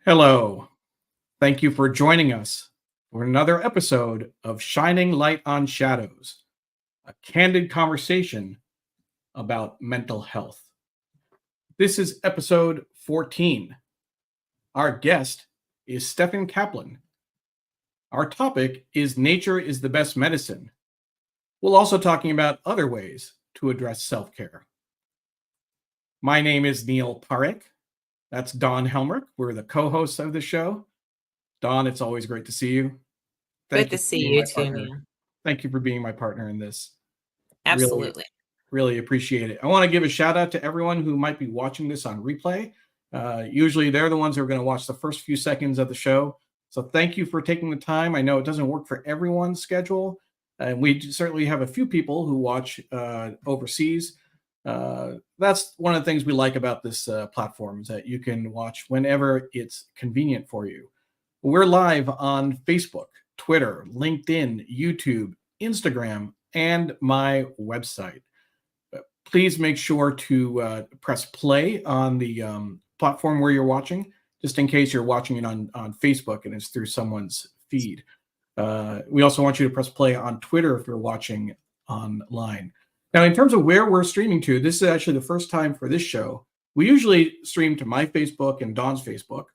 Hello. Thank you for joining us for another episode of Shining Light on Shadows, a candid conversation about mental health. This is episode 14. Our guest is Steffen Kaplan. Our topic is Nature is the Best Medicine. We'll also talking about other ways to address self-care. My name is Neil Parekh. That's Don Helmrich. We're the co-hosts of the show. Don, it's always great to see you. Good to see you too, Neil. Thank you for being my partner in this. Absolutely. Really appreciate it. I want to give a shout out to everyone who might be watching this on replay. Usually they're the ones who are going to watch the first few seconds of the show. So thank you for taking the time. I know it doesn't work for everyone's schedule. And we certainly have a few people who watch overseas. That's one of the things we like about this platform is that you can watch whenever it's convenient for you. We're live on Facebook, Twitter, LinkedIn, YouTube, Instagram, and my website. Please make sure to press play on the platform where you're watching, just in case you're watching it on Facebook and it's through someone's feed. We also want you to press play on Twitter if you're watching online. Now, in terms of where we're streaming to, this is actually the first time for this show. We usually stream to my Facebook and Don's Facebook,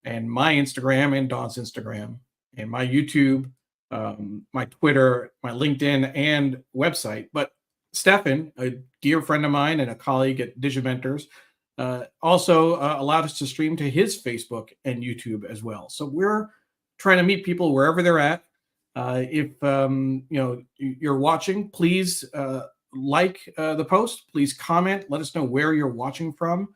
and my Instagram and Don's Instagram, and my YouTube, my Twitter, my LinkedIn, and website. But Steffen, a dear friend of mine and a colleague at Digimentors, also allowed us to stream to his Facebook and YouTube as well. So we're trying to meet people wherever they're at. If you're watching, please like the post. Please comment. Let us know where you're watching from.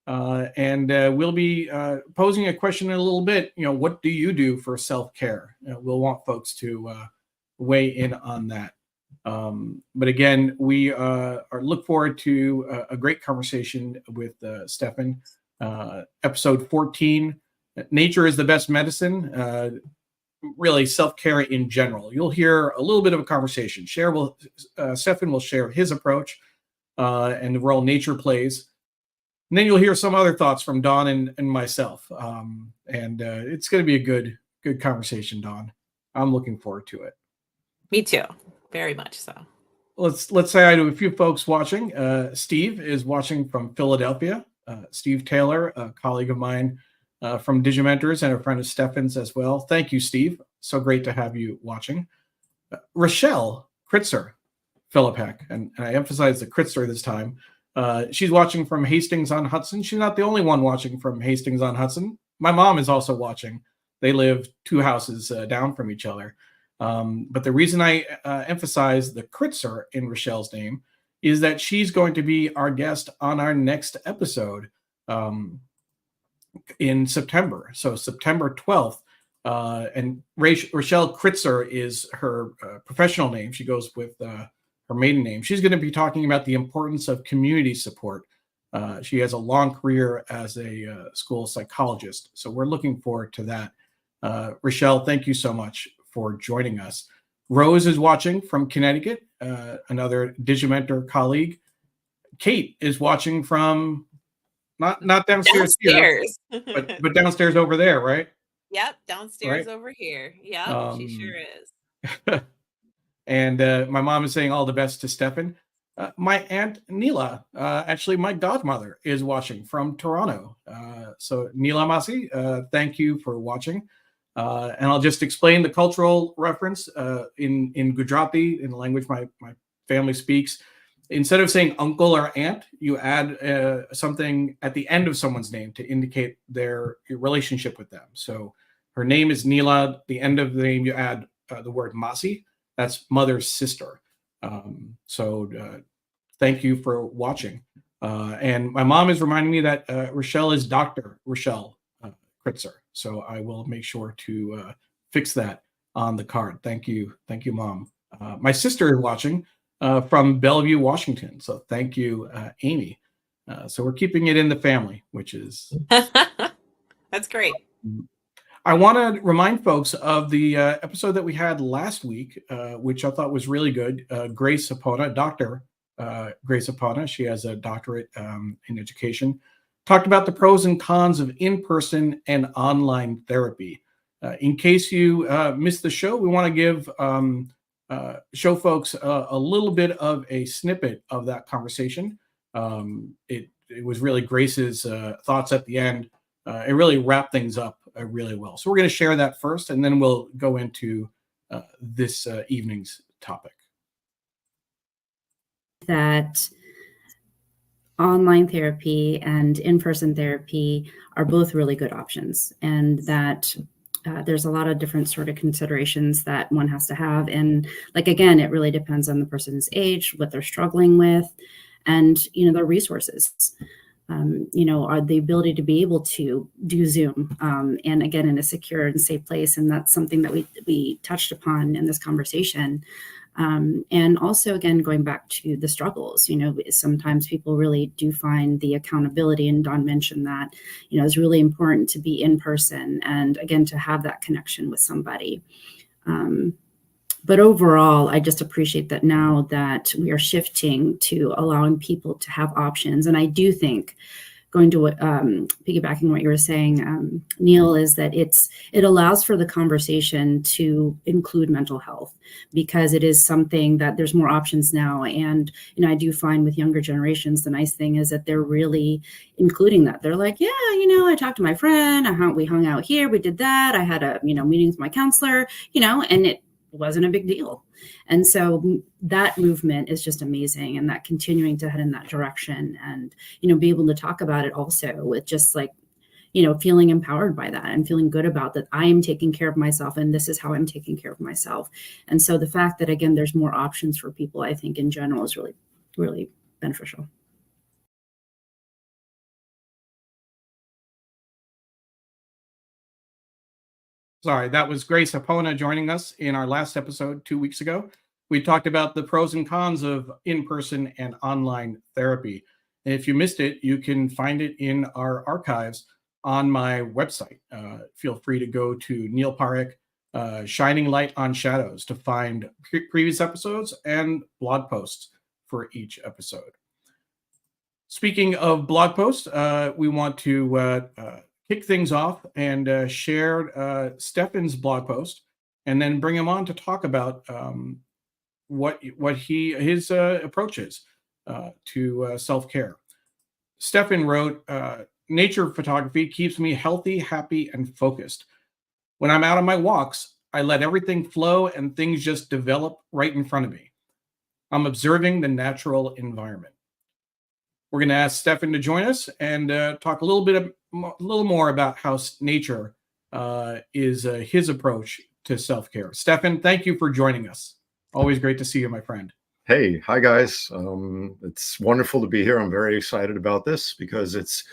And we'll be posing a question in a little bit. What do you do for self-care? We'll want folks to weigh in on that. But again, we look forward to a great conversation with Steffen. Episode 14, Nature is the Best Medicine. Really self-care in general. You'll hear a little bit of a conversation. Steffen will share his approach and the role nature plays. And then you'll hear some other thoughts from Don and myself. And it's going to be a good conversation, Don. I'm looking forward to it. Me too. Very much so. Let's say hi to a few folks watching. Steve is watching from Philadelphia. Steve Taylor, a colleague of mine from Digimentors and a friend of Steffen's as well. Thank you, Steve. So great to have you watching. Rochelle Kritzer, Philippek, and I emphasize the Kritzer this time. She's watching from Hastings-on-Hudson. She's not the only one watching from Hastings-on-Hudson. My mom is also watching. They live 2 houses down from each other. But the reason I emphasize the Kritzer in Rochelle's name is that she's going to be our guest on our next episode in September. So September 12th. And Rochelle Kritzer is her professional name. She goes with her maiden name. She's going to be talking about the importance of community support. She has a long career as a school psychologist. So we're looking forward to that. Rochelle, thank you so much for joining us. Rose is watching from Connecticut, another Digimentor colleague. Kate is watching from not downstairs here, but downstairs over there, right? Yep, downstairs right? Over here. Yep, she sure is. And my mom is saying all the best to Steffen. My aunt Neela, actually my godmother, is watching from Toronto. So Neela Masi, thank you for watching. And I'll just explain the cultural reference in Gujarati, in the language my family speaks. Instead of saying uncle or aunt, you add something at the end of someone's name to indicate your relationship with them. So her name is Neela. The end of the name, you add the word Masi. That's mother's sister. So thank you for watching. And my mom is reminding me that Rochelle is Dr. Rochelle Kritzer. So I will make sure to fix that on the card. Thank you. Thank you, Mom. My sister is watching from Bellevue, Washington. So thank you, Amy. So we're keeping it in the family, which is... That's great. I want to remind folks of the episode that we had last week, which I thought was really good. Grace Apona, Dr. Grace Apona, she has a doctorate in education, talked about the pros and cons of in-person and online therapy. In case you missed the show, we want to give show folks a little bit of a snippet of that conversation. It was really Grace's thoughts at the end. It really wrapped things up really well. So we're going to share that first, and then we'll go into this evening's topic. That online therapy and in-person therapy are both really good options, and that there's a lot of different sort of considerations that one has to have. And like, again, it really depends on the person's age, what they're struggling with, and, their resources. Are the ability to be able to do Zoom, and again, in a secure and safe place. And that's something that we touched upon in this conversation. And also, again, going back to the struggles, sometimes people really do find the accountability, and Dawn mentioned that, it's really important to be in person and, again, to have that connection with somebody. But overall, I just appreciate that now that we are shifting to allowing people to have options. And I do think, going to what, piggybacking what you were saying, Neil, is that it allows for the conversation to include mental health, because it is something that there's more options now. And, I do find with younger generations, the nice thing is that they're really including that. They're like, yeah, I talked to my friend, we hung out here, we did that. I had a, meeting with my counselor, and it wasn't a big deal. And so that movement is just amazing, and that continuing to head in that direction, and, be able to talk about it also with just like, feeling empowered by that and feeling good about that. I am taking care of myself, and this is how I'm taking care of myself. And so the fact that, again, there's more options for people, I think in general is really, really beneficial. Sorry, that was Grace Hapona joining us in our last episode 2 weeks ago. We talked about the pros and cons of in-person and online therapy. And if you missed it, you can find it in our archives on my website. Feel free to go to Neil Parekh, Shining Light on Shadows, to find previous episodes and blog posts for each episode. Speaking of blog posts, we want to kick things off and share Steffen's blog post, and then bring him on to talk about what his approach is to self-care. Steffen wrote, nature photography keeps me healthy, happy, and focused. When I'm out on my walks, I let everything flow and things just develop right in front of me. I'm observing the natural environment. We're going to ask Steffen to join us and talk a little more about how nature is his approach to self-care. Steffen, thank you for joining us. Always great to see you, my friend. Hey, hi guys. It's wonderful to be here. I'm very excited about this because it's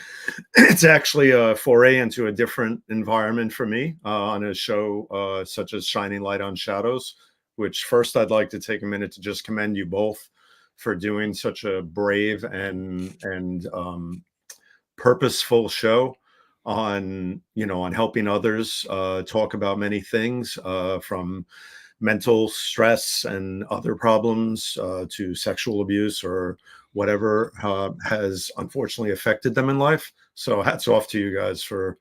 actually a foray into a different environment for me on a show such as Shining Light on Shadows, which first I'd like to take a minute to just commend you both for doing such a brave and purposeful show on helping others talk about many things, from mental stress and other problems to sexual abuse or whatever has unfortunately affected them in life. So hats off to you guys for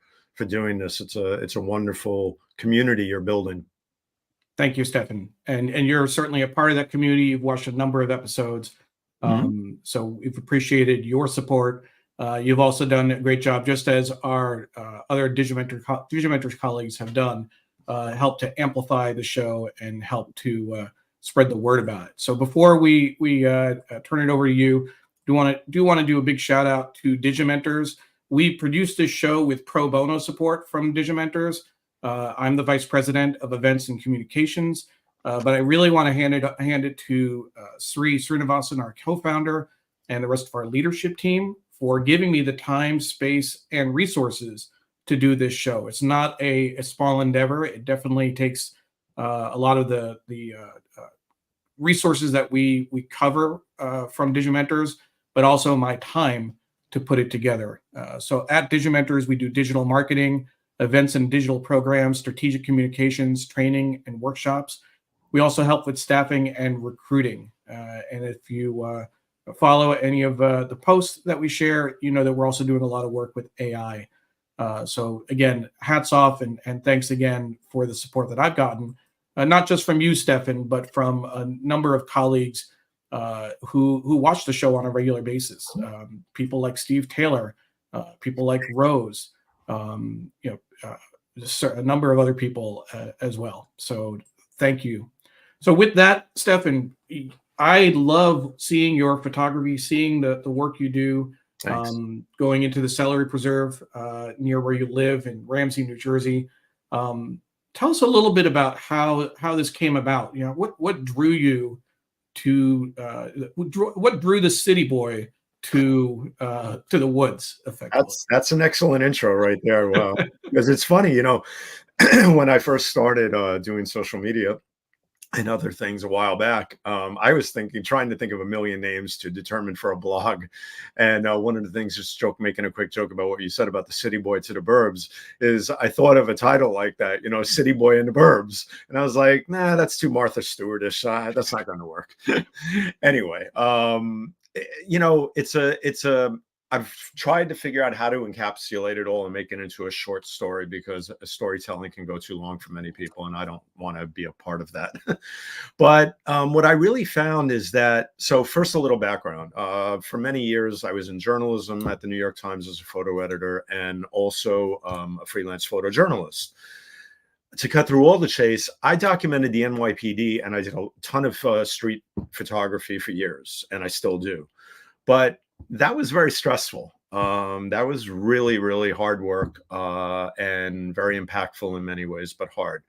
doing this. It's a wonderful community you're building. Thank you, Steffen. And you're certainly a part of that community. You've watched a number of episodes. So we've appreciated your support. You've also done a great job, just as our other Digimentors colleagues have done, help to amplify the show and help to spread the word about it. So before we turn it over to you, do want to do a big shout out to Digimentors. We produced this show with pro bono support from Digimentors. I'm the vice president of events and communications, but I really want to hand it to Sri Srinivasan, our co-founder, and the rest of our leadership team for giving me the time, space, and resources to do this show. It's not a small endeavor. It definitely takes a lot of the resources that we cover from Digimentors, but also my time to put it together. So at Digimentors, we do digital marketing, events and digital programs, strategic communications, training, and workshops. We also help with staffing and recruiting. And if you follow any of the posts that we share, you know that we're also doing a lot of work with AI. So again, hats off and thanks again for the support that I've gotten, not just from you, Steffen, but from a number of colleagues who watch the show on a regular basis. People like Steve Taylor, people like Rose, a number of other people as well. So thank you. So with that, Steffen, I love seeing your photography, seeing the work you do, going into the celery preserve near where you live in Ramsey, New Jersey. Tell us a little bit about how this came about. You know, what drew you to what drew the city boy to the woods, effectively. That's an excellent intro right there. Wow. Because it's funny, you know, when I first started doing social media and other things a while back, I was trying to think of a million names to determine for a blog. And one of the things, just making a quick joke about what you said about the city boy to the burbs, is I thought of a title like that, you know, City Boy in the Burbs. And I was like, nah, that's too Martha Stewartish. That's not going to work. Anyway, you know, I've tried to figure out how to encapsulate it all and make it into a short story, because a storytelling can go too long for many people, and I don't want to be a part of that. But what I really found is that, so first, a little background. For many years, I was in journalism at the New York Times as a photo editor, and also a freelance photojournalist. To cut through all the chase, I documented the NYPD, and I did a ton of street photography for years, and I still do. But that was very stressful. That was really, really hard work and very impactful in many ways, but hard.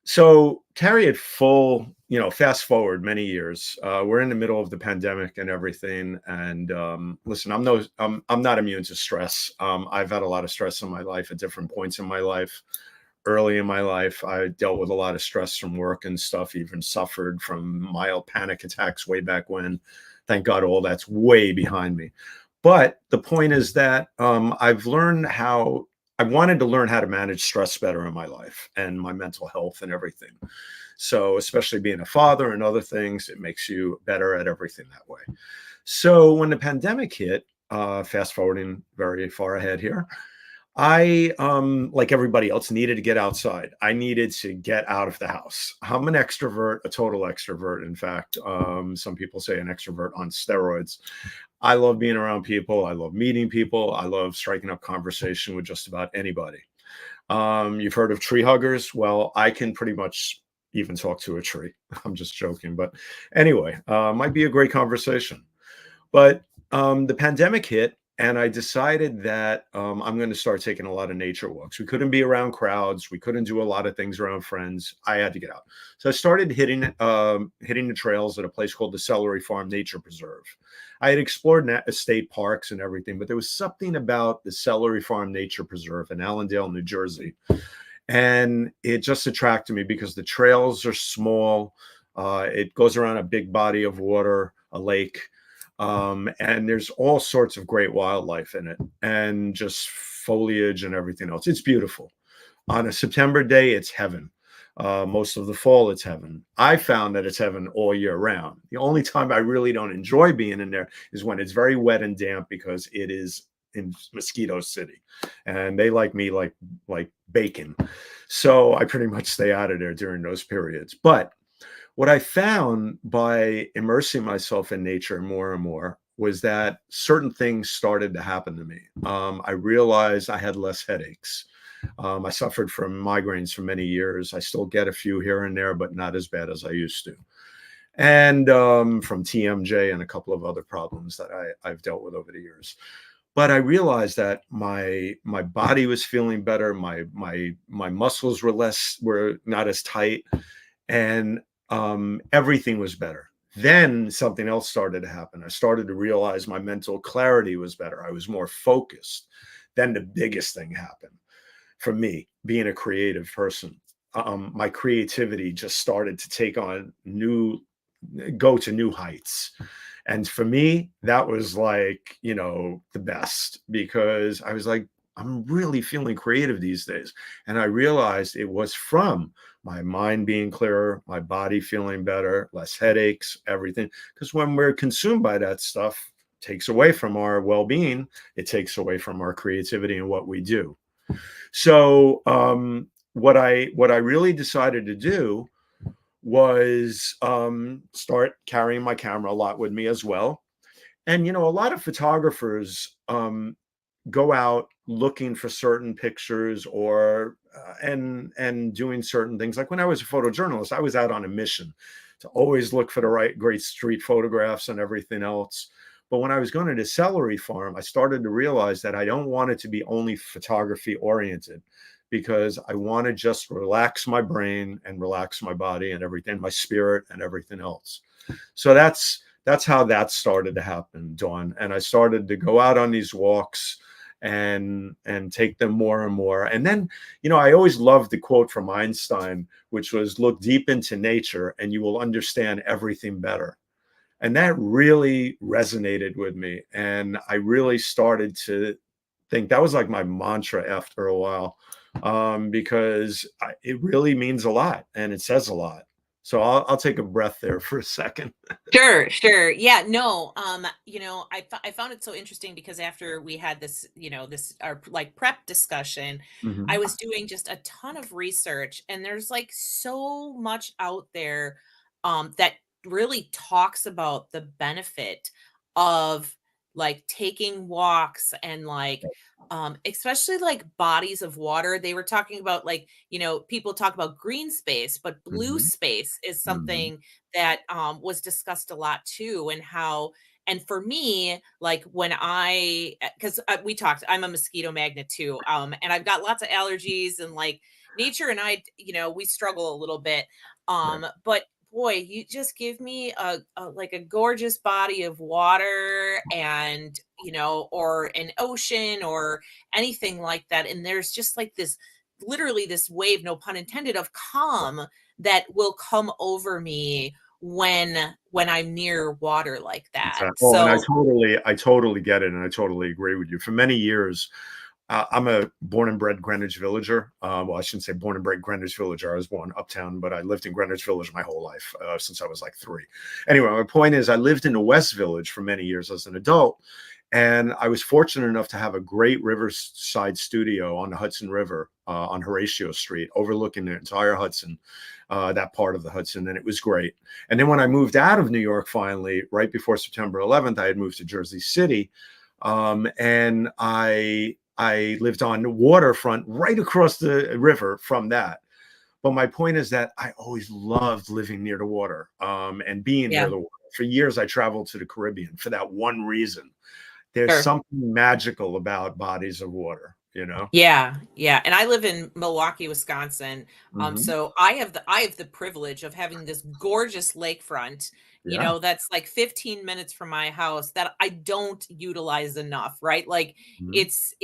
So carry it full, you know, fast forward many years. We're in the middle of the pandemic and everything. And listen, I'm not immune to stress. I've had a lot of stress in my life at different points in my life. Early in my life, I dealt with a lot of stress from work and stuff, even suffered from mild panic attacks way back when. Thank God all that's way behind me. But the point is that I wanted to learn how to manage stress better in my life and my mental health and everything. So especially being a father and other things, it makes you better at everything that way. So when the pandemic hit, fast forwarding very far ahead here, I, like everybody else, needed to get outside. I needed to get out of the house. I'm an extrovert, a total extrovert. In fact, some people say an extrovert on steroids. I love being around people. I love meeting people. I love striking up conversation with just about anybody. You've heard of tree huggers? Well, I can pretty much even talk to a tree. I'm just joking. But anyway, might be a great conversation. But the pandemic hit, and I decided that I'm going to start taking a lot of nature walks. We couldn't be around crowds. We couldn't do a lot of things around friends. I had to get out. So I started hitting the trails at a place called the Celery Farm Nature Preserve. I had explored state parks and everything, but there was something about the Celery Farm Nature Preserve in Allendale, New Jersey. And it just attracted me because the trails are small. It goes around a big body of water, a lake. And there's all sorts of great wildlife in it, and just foliage and everything else. It's beautiful. On a September day, it's heaven. Most of the fall, it's heaven. I found that it's heaven all year round. The only time I really don't enjoy being in there is when it's very wet and damp, because it is in Mosquito City, and they like me like bacon. So I pretty much stay out of there during those periods. But what I found by immersing myself in nature more and more was that certain things started to happen to me. I realized I had less headaches. I suffered from migraines for many years. I still get a few here and there, but not as bad as I used to. And from TMJ and a couple of other problems that I've dealt with over the years. But I realized that my body was feeling better. My muscles were not as tight, and everything was better. Then something else started to happen. I started to realize my mental clarity was better. I was more focused. Then the biggest thing happened for me, being a creative person. My creativity just started to go to new heights. And for me, that was like, you know, the best, because I was like, I'm really feeling creative these days. And I realized it was from my mind being clearer, my body feeling better, less headaches, everything. Because when we're consumed by that stuff, it takes away from our well-being, it takes away from our creativity and what we do. So what I really decided to do was start carrying my camera a lot with me as well. And, you know, a lot of photographers go out looking for certain pictures or and doing certain things. Like when I was a photojournalist, I was out on a mission to always look for the great street photographs and everything else. But when I was going to the celery farm, I started to realize that I don't want it to be only photography oriented, because I want to just relax my brain and relax my body and everything, my spirit and everything else. So that's how that started to happen, Dawn. And I started to go out on these walks and take them more and more. And then, you know, I always loved the quote from Einstein, which was, look deep into nature and you will understand everything better. And that really resonated with me. And I really started to think that was like my mantra after a while, because it really means a lot and it says a lot. So I'll take a breath there for a second. Sure. Yeah, no, you know, I found it so interesting because after we had this, you know, our like prep discussion, I was doing just a ton of research, and there's like so much out there that really talks about the benefit of like taking walks and like especially like bodies of water. They were talking about, like, you know, people talk about green space, but blue space is something that was discussed a lot too. And how, and for me, like when because we talked, I'm a mosquito magnet too, and I've got lots of allergies, and like nature and I, you know, we struggle a little bit, but boy, you just give me a like a gorgeous body of water, and you know, or an ocean or anything like that, and there's just like this, literally this wave, no pun intended, of calm that will come over me when I'm near water like that. Exactly. Oh, and So I totally get it, and I totally agree with you. For many years, I'm a born and bred Greenwich Villager. Well, I shouldn't say born and bred Greenwich Villager. I was born uptown, but I lived in Greenwich Village my whole life, since I was like 3. Anyway, my point is I lived in the West Village for many years as an adult. And I was fortunate enough to have a great riverside studio on the Hudson River, on Horatio Street, overlooking the entire Hudson, that part of the Hudson. And it was great. And then when I moved out of New York, finally, right before September 11th, I had moved to Jersey City. And I lived on the waterfront right across the river from that. But my point is that I always loved living near the water, and being near the water. For years, I traveled to the Caribbean for that one reason. There's something magical about bodies of water, you know? Yeah. And I live in Milwaukee, Wisconsin. So I have the privilege of having this gorgeous lakefront, you know, that's like 15 minutes from my house, that I don't utilize enough, right? Like it's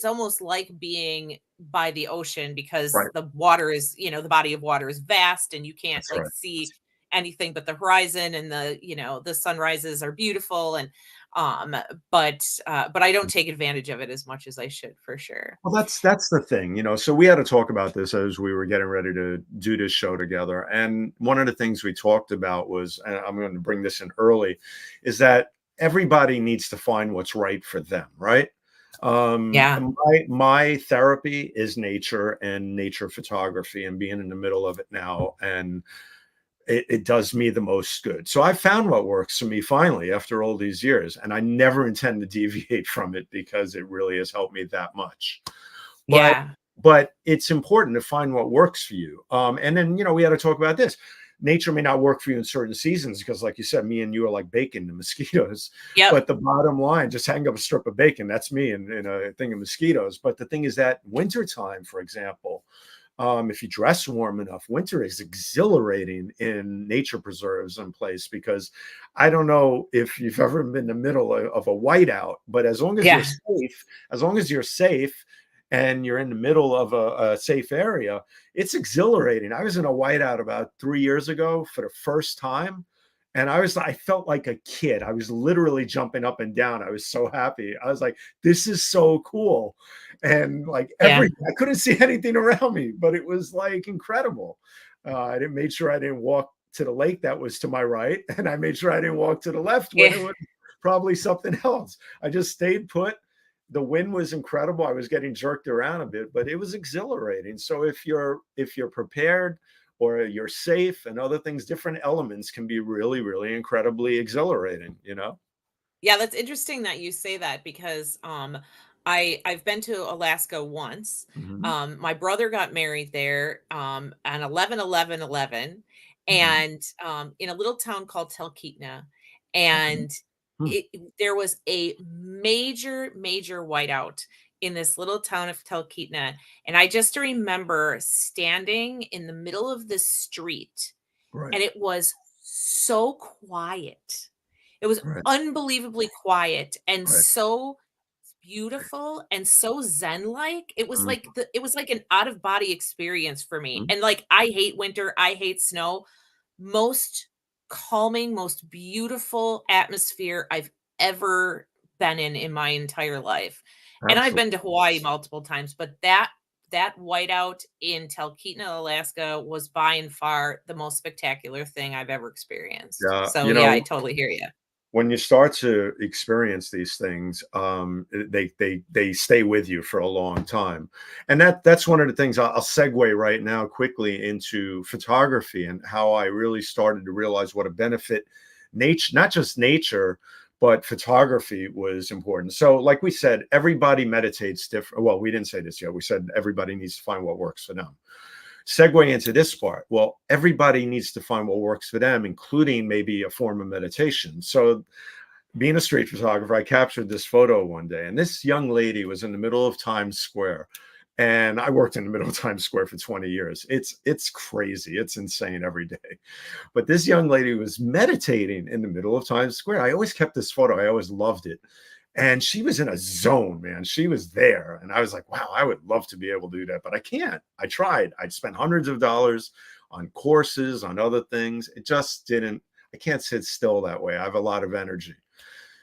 almost like being by the ocean, because the water is, you know, the body of water is vast, and you can't see anything but the horizon, and the, you know, the sunrises are beautiful, and but I don't take advantage of it as much as I should, for sure. Well, that's the thing, you know. So we had to talk about this as we were getting ready to do this show together. And one of the things we talked about was, and I'm going to bring this in early, is that everybody needs to find what's right for them, right? My therapy is nature and nature photography, and being in the middle of it now, and it does me the most good. So I found what works for me finally after all these years, and I never intend to deviate from it, because it really has helped me that much. But it's important to find what works for you. And then, you know, we had to talk about this. Nature may not work for you in certain seasons, because like you said, me and you are like bacon to mosquitoes. But the bottom line, just hang up a strip of bacon. That's me in a thing of mosquitoes. But the thing is that wintertime, for example, if you dress warm enough, winter is exhilarating in nature preserves in place, because I don't know if you've ever been in the middle of a whiteout, but as long as you're safe and you're in the middle of a safe area, it's exhilarating. I was in a whiteout about 3 years ago for the first time, And I felt like a kid. I was literally jumping up and down. I was so happy. I was like, this is so cool. And like Yeah. I couldn't see anything around me, but it was like incredible. I didn't made sure I didn't walk to the lake that was to my right. And I made sure I didn't walk to the left when Yeah. it was probably something else. I just stayed put. The wind was incredible. I was getting jerked around a bit, but it was exhilarating. So if you're prepared, or you're safe and other things, different elements can be really, really incredibly exhilarating, you know? Yeah, that's interesting that you say that because I've been to Alaska once. Mhm, My brother got married there on 11/11/11 mhm. and in a little town called Talkeetna. Okay. And Hmm. there was a major whiteout in this little town of Talkeetna. And I just remember standing in the middle of this street Right, and it was so quiet. It was right, unbelievably quiet and right. so beautiful and so zen-like. Mhm, It was like an out of body experience for me. mhm. And like I hate winter, I hate snow. Most calming, most beautiful atmosphere I've ever been in my entire life. And I've Absolutely. been to Hawaii multiple times, but that whiteout in Talkeetna, Alaska was by and far the most spectacular thing I've ever experienced. Yeah, So you yeah, I know, totally hear you. when you start to experience these things, they stay with you for a long time, and that's one of the things. I'll segue right now quickly into photography and how I really started to realize what a benefit nature, not just nature, but photography was important. So, like we said, everybody meditates different. Well, we didn't say this yet. We said everybody needs to find what works for them. Segue into this part. Well, everybody needs to find what works for them, including maybe a form of meditation. So, being a street photographer, I captured this photo one day, and this young lady was in the middle of Times Square. And I worked in the middle of Times Square for 20 years. It's crazy. It's insane every day. But this young lady was meditating in the middle of Times Square. I always kept this photo. I always loved it. And she was in a zone, man. She was there. And I was like, wow, I would love to be able to do that, but I can't. I tried. I'd spent hundreds of dollars on courses, on other things. It just didn't, I can't sit still that way. I have a lot of energy.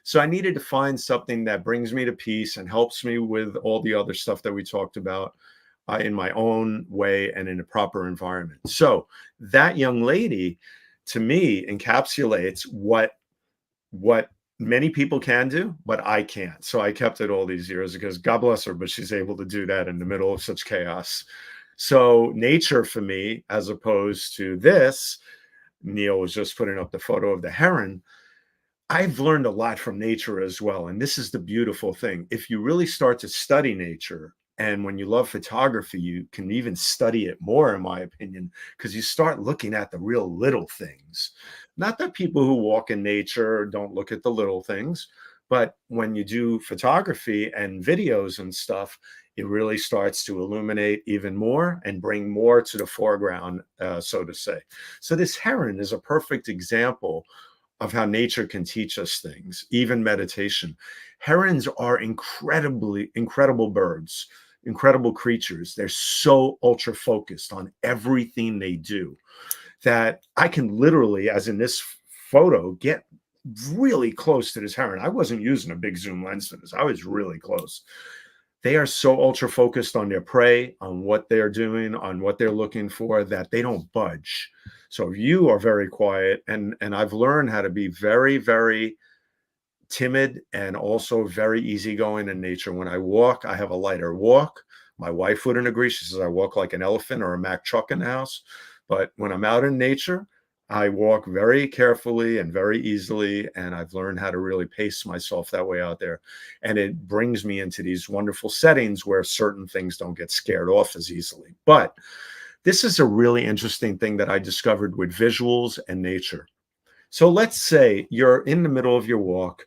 So I needed to find something that brings me to peace and helps me with all the other stuff that we talked about in my own way and in a proper environment. So that young lady, to me, encapsulates what many people can do, but I can't. So I kept it all these years because God bless her, but she's able to do that in the middle of such chaos. So nature for me, as opposed to this, Neil was just putting up the photo of the heron. I've learned a lot from nature as well. And this is the beautiful thing. If you really start to study nature, and when you love photography, you can even study it more, in my opinion, because you start looking at the real little things. Not that people who walk in nature don't look at the little things, but when you do photography and videos and stuff, it really starts to illuminate even more and bring more to the foreground, so to say. So, this heron is a perfect example of how nature can teach us things, even meditation. Herons are incredible birds, incredible creatures. They're so ultra focused on everything they do that I can literally, as in this photo, get really close to this heron. I wasn't using a big zoom lens for this. I was really close. They are so ultra focused on their prey, on what they're doing, on what they're looking for, that they don't budge. So you are very quiet, and I've learned how to be very, very timid and also very easygoing in nature. When I walk, I have a lighter walk. My wife wouldn't agree. She says I walk like an elephant or a Mack truck in the house. But when I'm out in nature, I walk very carefully and very easily. And I've learned how to really pace myself that way out there. And it brings me into these wonderful settings where certain things don't get scared off as easily. But this is a really interesting thing that I discovered with visuals and nature. So let's say you're in the middle of your walk.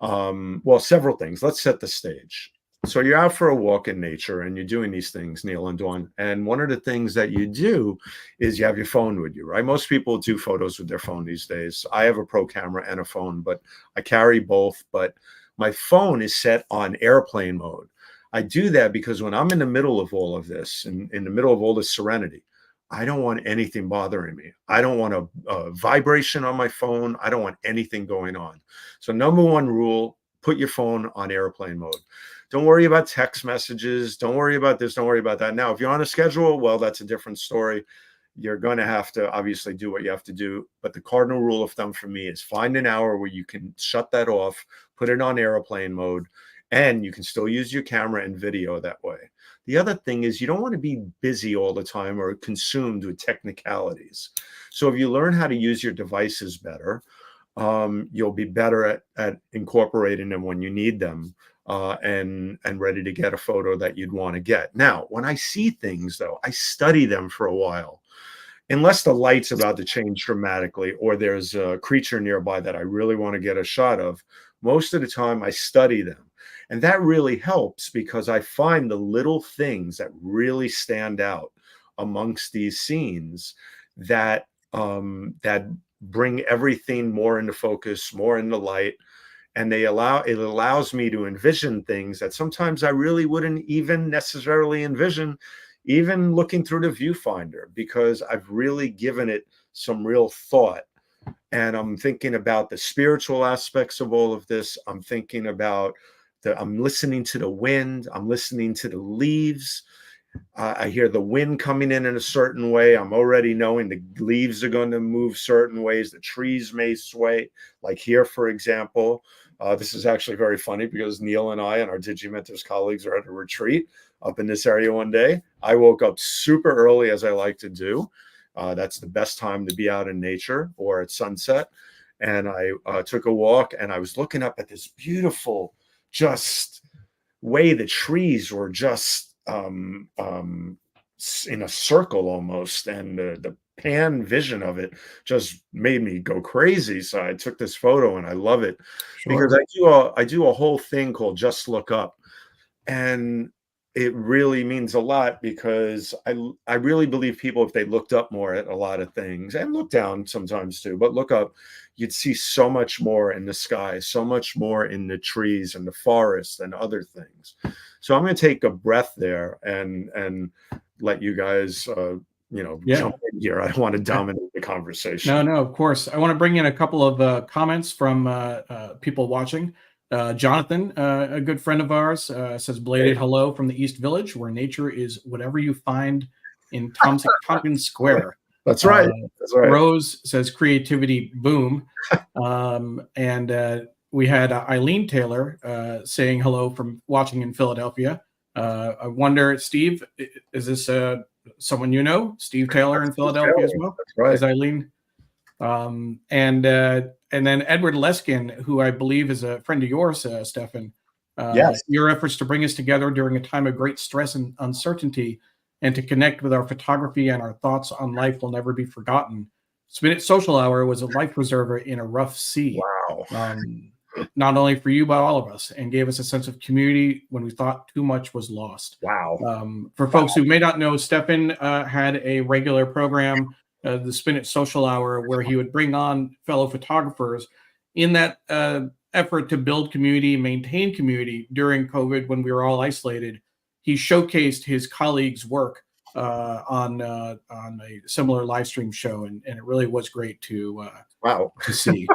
Well, several things. Let's set the stage. So you're out for a walk in nature and you're doing these things, Neil and Dawn. And one of the things that you do is you have your phone with you, right? Most people do photos with their phone these days. I have a pro camera and a phone, but I carry both. But my phone is set on airplane mode. I do that because when I'm in the middle of all of this, in the middle of all this serenity, I don't want anything bothering me. I don't want a vibration on my phone. I don't want anything going on. So number one rule, put your phone on airplane mode. Don't worry about text messages. Don't worry about this. Don't worry about that. Now, if you're on a schedule, well, that's a different story. You're going to have to obviously do what you have to do. But the cardinal rule of thumb for me is find an hour where you can shut that off, put it on airplane mode, and you can still use your camera and video that way. The other thing is you don't want to be busy all the time or consumed with technicalities. So if you learn how to use your devices better, you'll be better at incorporating them when you need them, and ready to get a photo that you'd want to get. Now, when I see things, though, I study them for a while. Unless the light's about to change dramatically or there's a creature nearby that I really want to get a shot of, most of the time I study them. And that really helps because I find the little things that really stand out amongst these scenes that that bring everything more into focus, more into light, and it allows me to envision things that sometimes I really wouldn't even necessarily envision, even looking through the viewfinder, because I've really given it some real thought. And I'm thinking about the spiritual aspects of all of this. I'm thinking about I'm listening to the wind. I'm listening to the leaves. I hear the wind coming in a certain way. I'm already knowing the leaves are going to move certain ways. The trees may sway, like here, for example. This is actually very funny because Neil and I and our Digimentors colleagues are at a retreat up in this area one day. I woke up super early, as I like to do. That's the best time to be out in nature or at sunset. And I took a walk and I was looking up at this beautiful, just way the trees were just in a circle almost, and the pan vision of it just made me go crazy. So I took this photo and I love it. Sure. Because I do a whole thing called Just Look Up, and it really means a lot because I really believe people, if they looked up more at a lot of things, and look down sometimes too, but look up, you'd see so much more in the sky, so much more in the trees and the forest and other things. So I'm going to take a breath there and let you guys, jump in here. I don't want to dominate the conversation. No, of course. I want to bring in a couple of comments from people watching. Jonathan, a good friend of ours, says, belated hello from the East Village, where nature is whatever you find in Tompkins Square. That's right. That's right. Rose says, creativity boom. And we had Eileen Taylor saying hello from watching in Philadelphia. I wonder, Steve, is this someone you know? Steve Taylor in Philadelphia as well? That's right. Is Eileen? And then Edward Leskin, who I believe is a friend of yours, Steffen. Yes. Your efforts to bring us together during a time of great stress and uncertainty, and to connect with our photography and our thoughts on life will never be forgotten. Spinach Social Hour was a life preserver in a rough sea. Wow. Not only for you, but all of us, and gave us a sense of community when we thought too much was lost. Wow. For folks who may not know, Steffen had a regular program, the Spinach Social Hour, where he would bring on fellow photographers in that effort to build community, maintain community during COVID when we were all isolated. He showcased his colleagues' work on a similar live stream show, and it really was great to see.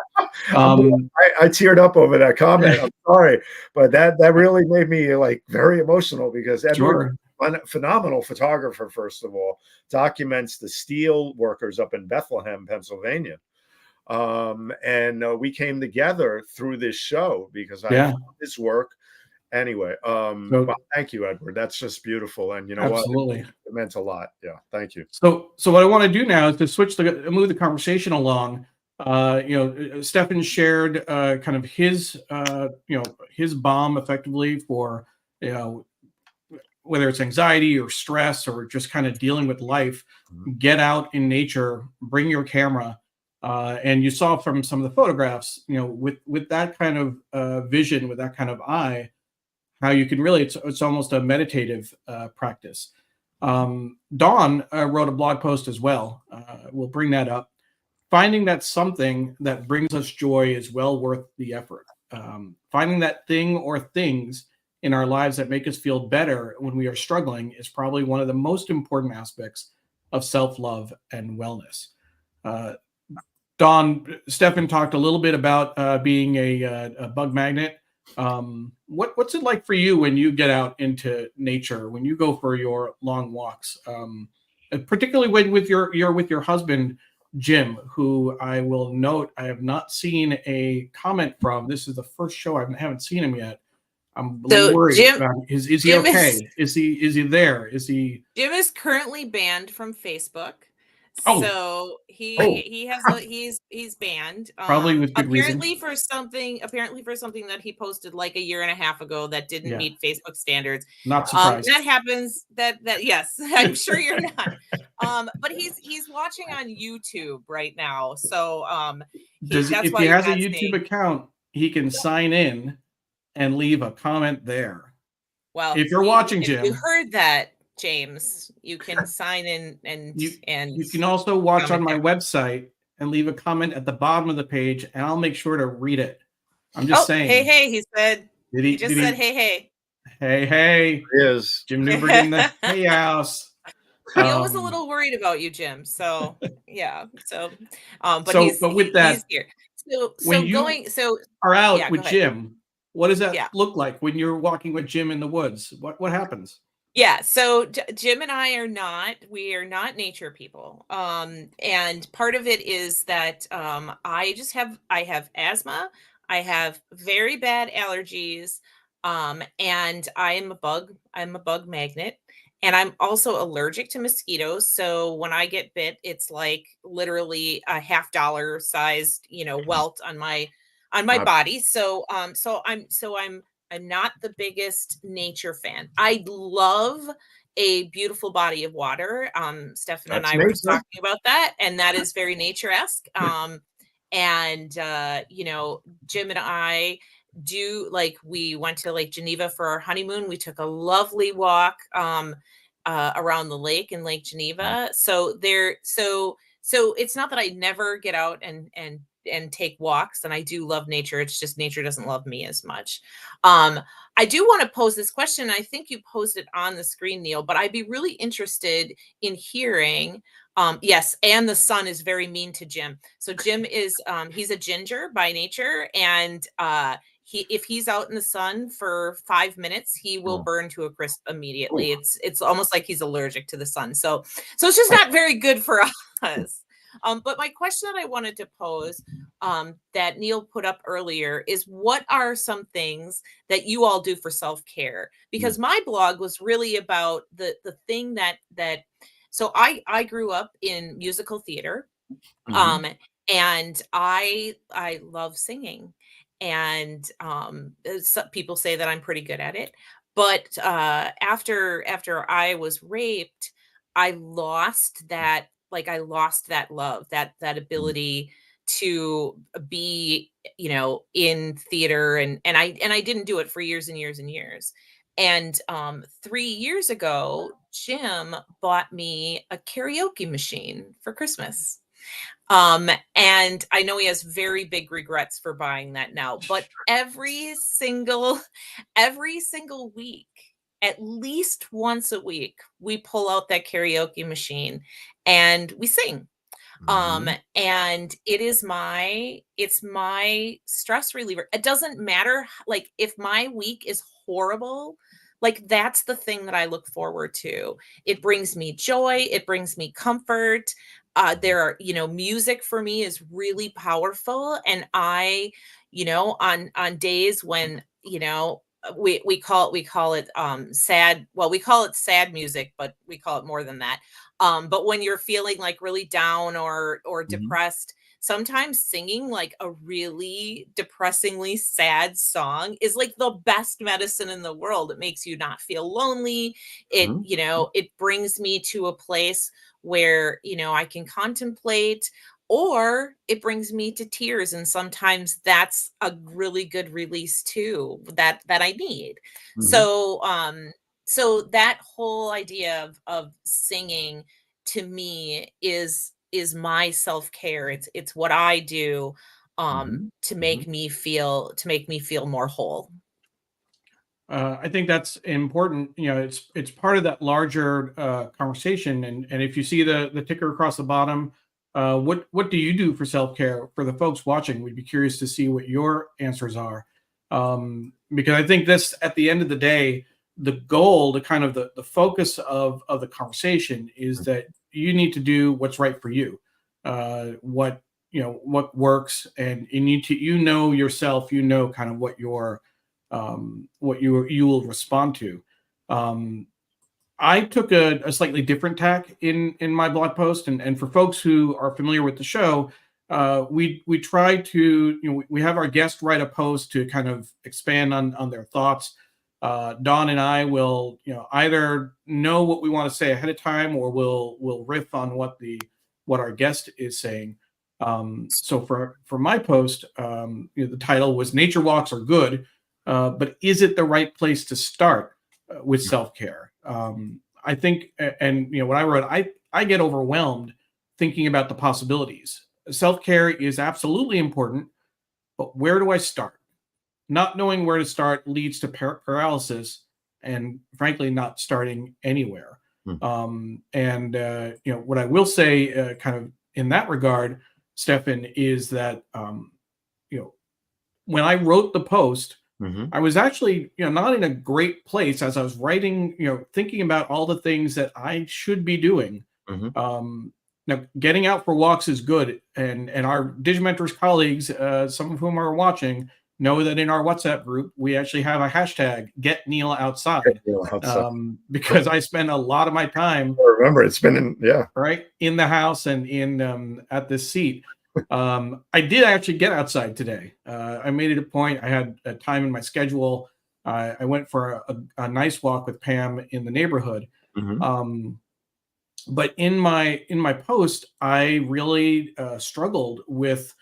I teared up over that comment. I'm sorry, but that really made me like very emotional because Edward, phenomenal photographer, first of all, documents the steel workers up in Bethlehem, Pennsylvania. And we came together through this show because I found his work. Anyway, well, thank you, Edward. That's just beautiful. And you know absolutely. What? It meant a lot. Yeah, thank you. So what I want to do now is to move the conversation along. Steffen shared kind of his his bomb effectively for whether it's anxiety or stress or just kind of dealing with life. Get out in nature, bring your camera, and you saw from some of the photographs, with that kind of vision, with that kind of eye, how you can really it's almost a meditative practice. Dawn wrote a blog post as well. We'll bring that up. Finding that something that brings us joy is well worth the effort. Finding that thing or things in our lives that make us feel better when we are struggling is probably one of the most important aspects of self-love and wellness. Don, Steffen talked a little bit about being a bug magnet. What's it like for you when you get out into nature, when you go for your long walks, particularly when you're with your husband, Jim, who I will note I have not seen a comment from. This is the first show I haven't seen him yet. I'm a little worried. Jim, is he Jim okay? Is he there? Is he? Jim is currently banned from Facebook. Oh. So he's banned. Probably with good apparently reason. for something that he posted like a year and a half ago that didn't meet Facebook standards. Not surprised. That happens. That yes, I'm sure you're not. But he's watching on YouTube right now. So if he has a YouTube account, he can sign in and leave a comment there. Well, if you're watching, if Jim, you heard that, James, you can sign in and you can also watch on my website and leave a comment at the bottom of the page, and I'll make sure to read it. I'm just saying. Hey, he said. He just said, hey. Hey. Yes. Jim Neuburg in the hay house. Neil was a little worried about you, Jim. So yeah. So but with that, he's here. So when you are out with Jim, what does that look like when you're walking with Jim in the woods? What happens? Yeah, so Jim and I are not nature people. And part of it is that I have asthma, I have very bad allergies, and I'm a bug magnet, and I'm also allergic to mosquitoes. So when I get bit, it's like literally a $50 sized, welt on my body. So I'm not the biggest nature fan. I love a beautiful body of water. Steffen and I were just talking about that, and that is very nature-esque. And Jim and I we went to Lake Geneva for our honeymoon. We took a lovely walk around the lake in Lake Geneva. So it's not that I never get out and take walks, and I do love nature. It's just nature doesn't love me as much. I do want to pose this question. I think you posed it on the screen, Neil, but I'd be really interested in hearing. Yes, and the sun is very mean to Jim. So Jim is he's a ginger by nature, and if he's out in the sun for 5 minutes, he will burn to a crisp immediately. It's almost like he's allergic to the sun. So it's just not very good for us. But my question that I wanted to pose that Neil put up earlier is, what are some things that you all do for self-care? Because my blog was really about the thing that so I grew up in musical theater, and I love singing, and some people say that I'm pretty good at it. But after I was raped, I lost that. I lost that love, that ability to be, in theater, and I didn't do it for years and years and years. And 3 years ago, Jim bought me a karaoke machine for Christmas. And I know he has very big regrets for buying that now, but every single week, at least once a week, we pull out that karaoke machine and we sing. And it's my stress reliever. It doesn't matter. If my week is horrible, that's the thing that I look forward to. It brings me joy. It brings me comfort. There are, music for me is really powerful. And I, on days when, we call it sad. Well, we call it sad music, but we call it more than that. But when you're feeling really down or depressed, sometimes singing a really depressingly sad song is the best medicine in the world. It makes you not feel lonely. It, it brings me to a place where, I can contemplate, or it brings me to tears. And sometimes that's a really good release too, that I need. So that whole idea of singing to me is my self-care. It's what I do to make me feel more whole. I think that's important. You know, it's part of that larger conversation. And if you see the ticker across the bottom, what do you do for self-care? For the folks watching, we'd be curious to see what your answers are, because I think this, at the end of the day, the goal, the kind of the focus of the conversation is that you need to do what's right for you, what what works, and you need to yourself, kind of what you will respond to. I took a slightly different tack in my blog post, and for folks who are familiar with the show, we try to we have our guest write a post to kind of expand on their thoughts. Dawn and I will either know what we want to say ahead of time, or we'll riff on what our guest is saying. So for my post, the title was "Nature Walks Are Good, but is it the right place to start with self-care?" I think, and what I wrote, I get overwhelmed thinking about the possibilities. Self-care is absolutely important, but where do I start? Not knowing where to start leads to paralysis, and frankly, not starting anywhere. And what I will say, kind of in that regard, Steffen, is that when I wrote the post, I was actually not in a great place as I was writing, thinking about all the things that I should be doing. Now, getting out for walks is good, and our Digimentors colleagues, some of whom are watching, know that in our WhatsApp group we actually have a hashtag "Get Neil Outside," because I spend a lot of my time. I remember, it's been in the house and in at this seat. I did actually get outside today. I made it a point. I had a time in my schedule. I went for a nice walk with Pam in the neighborhood. But in my post, I really struggled with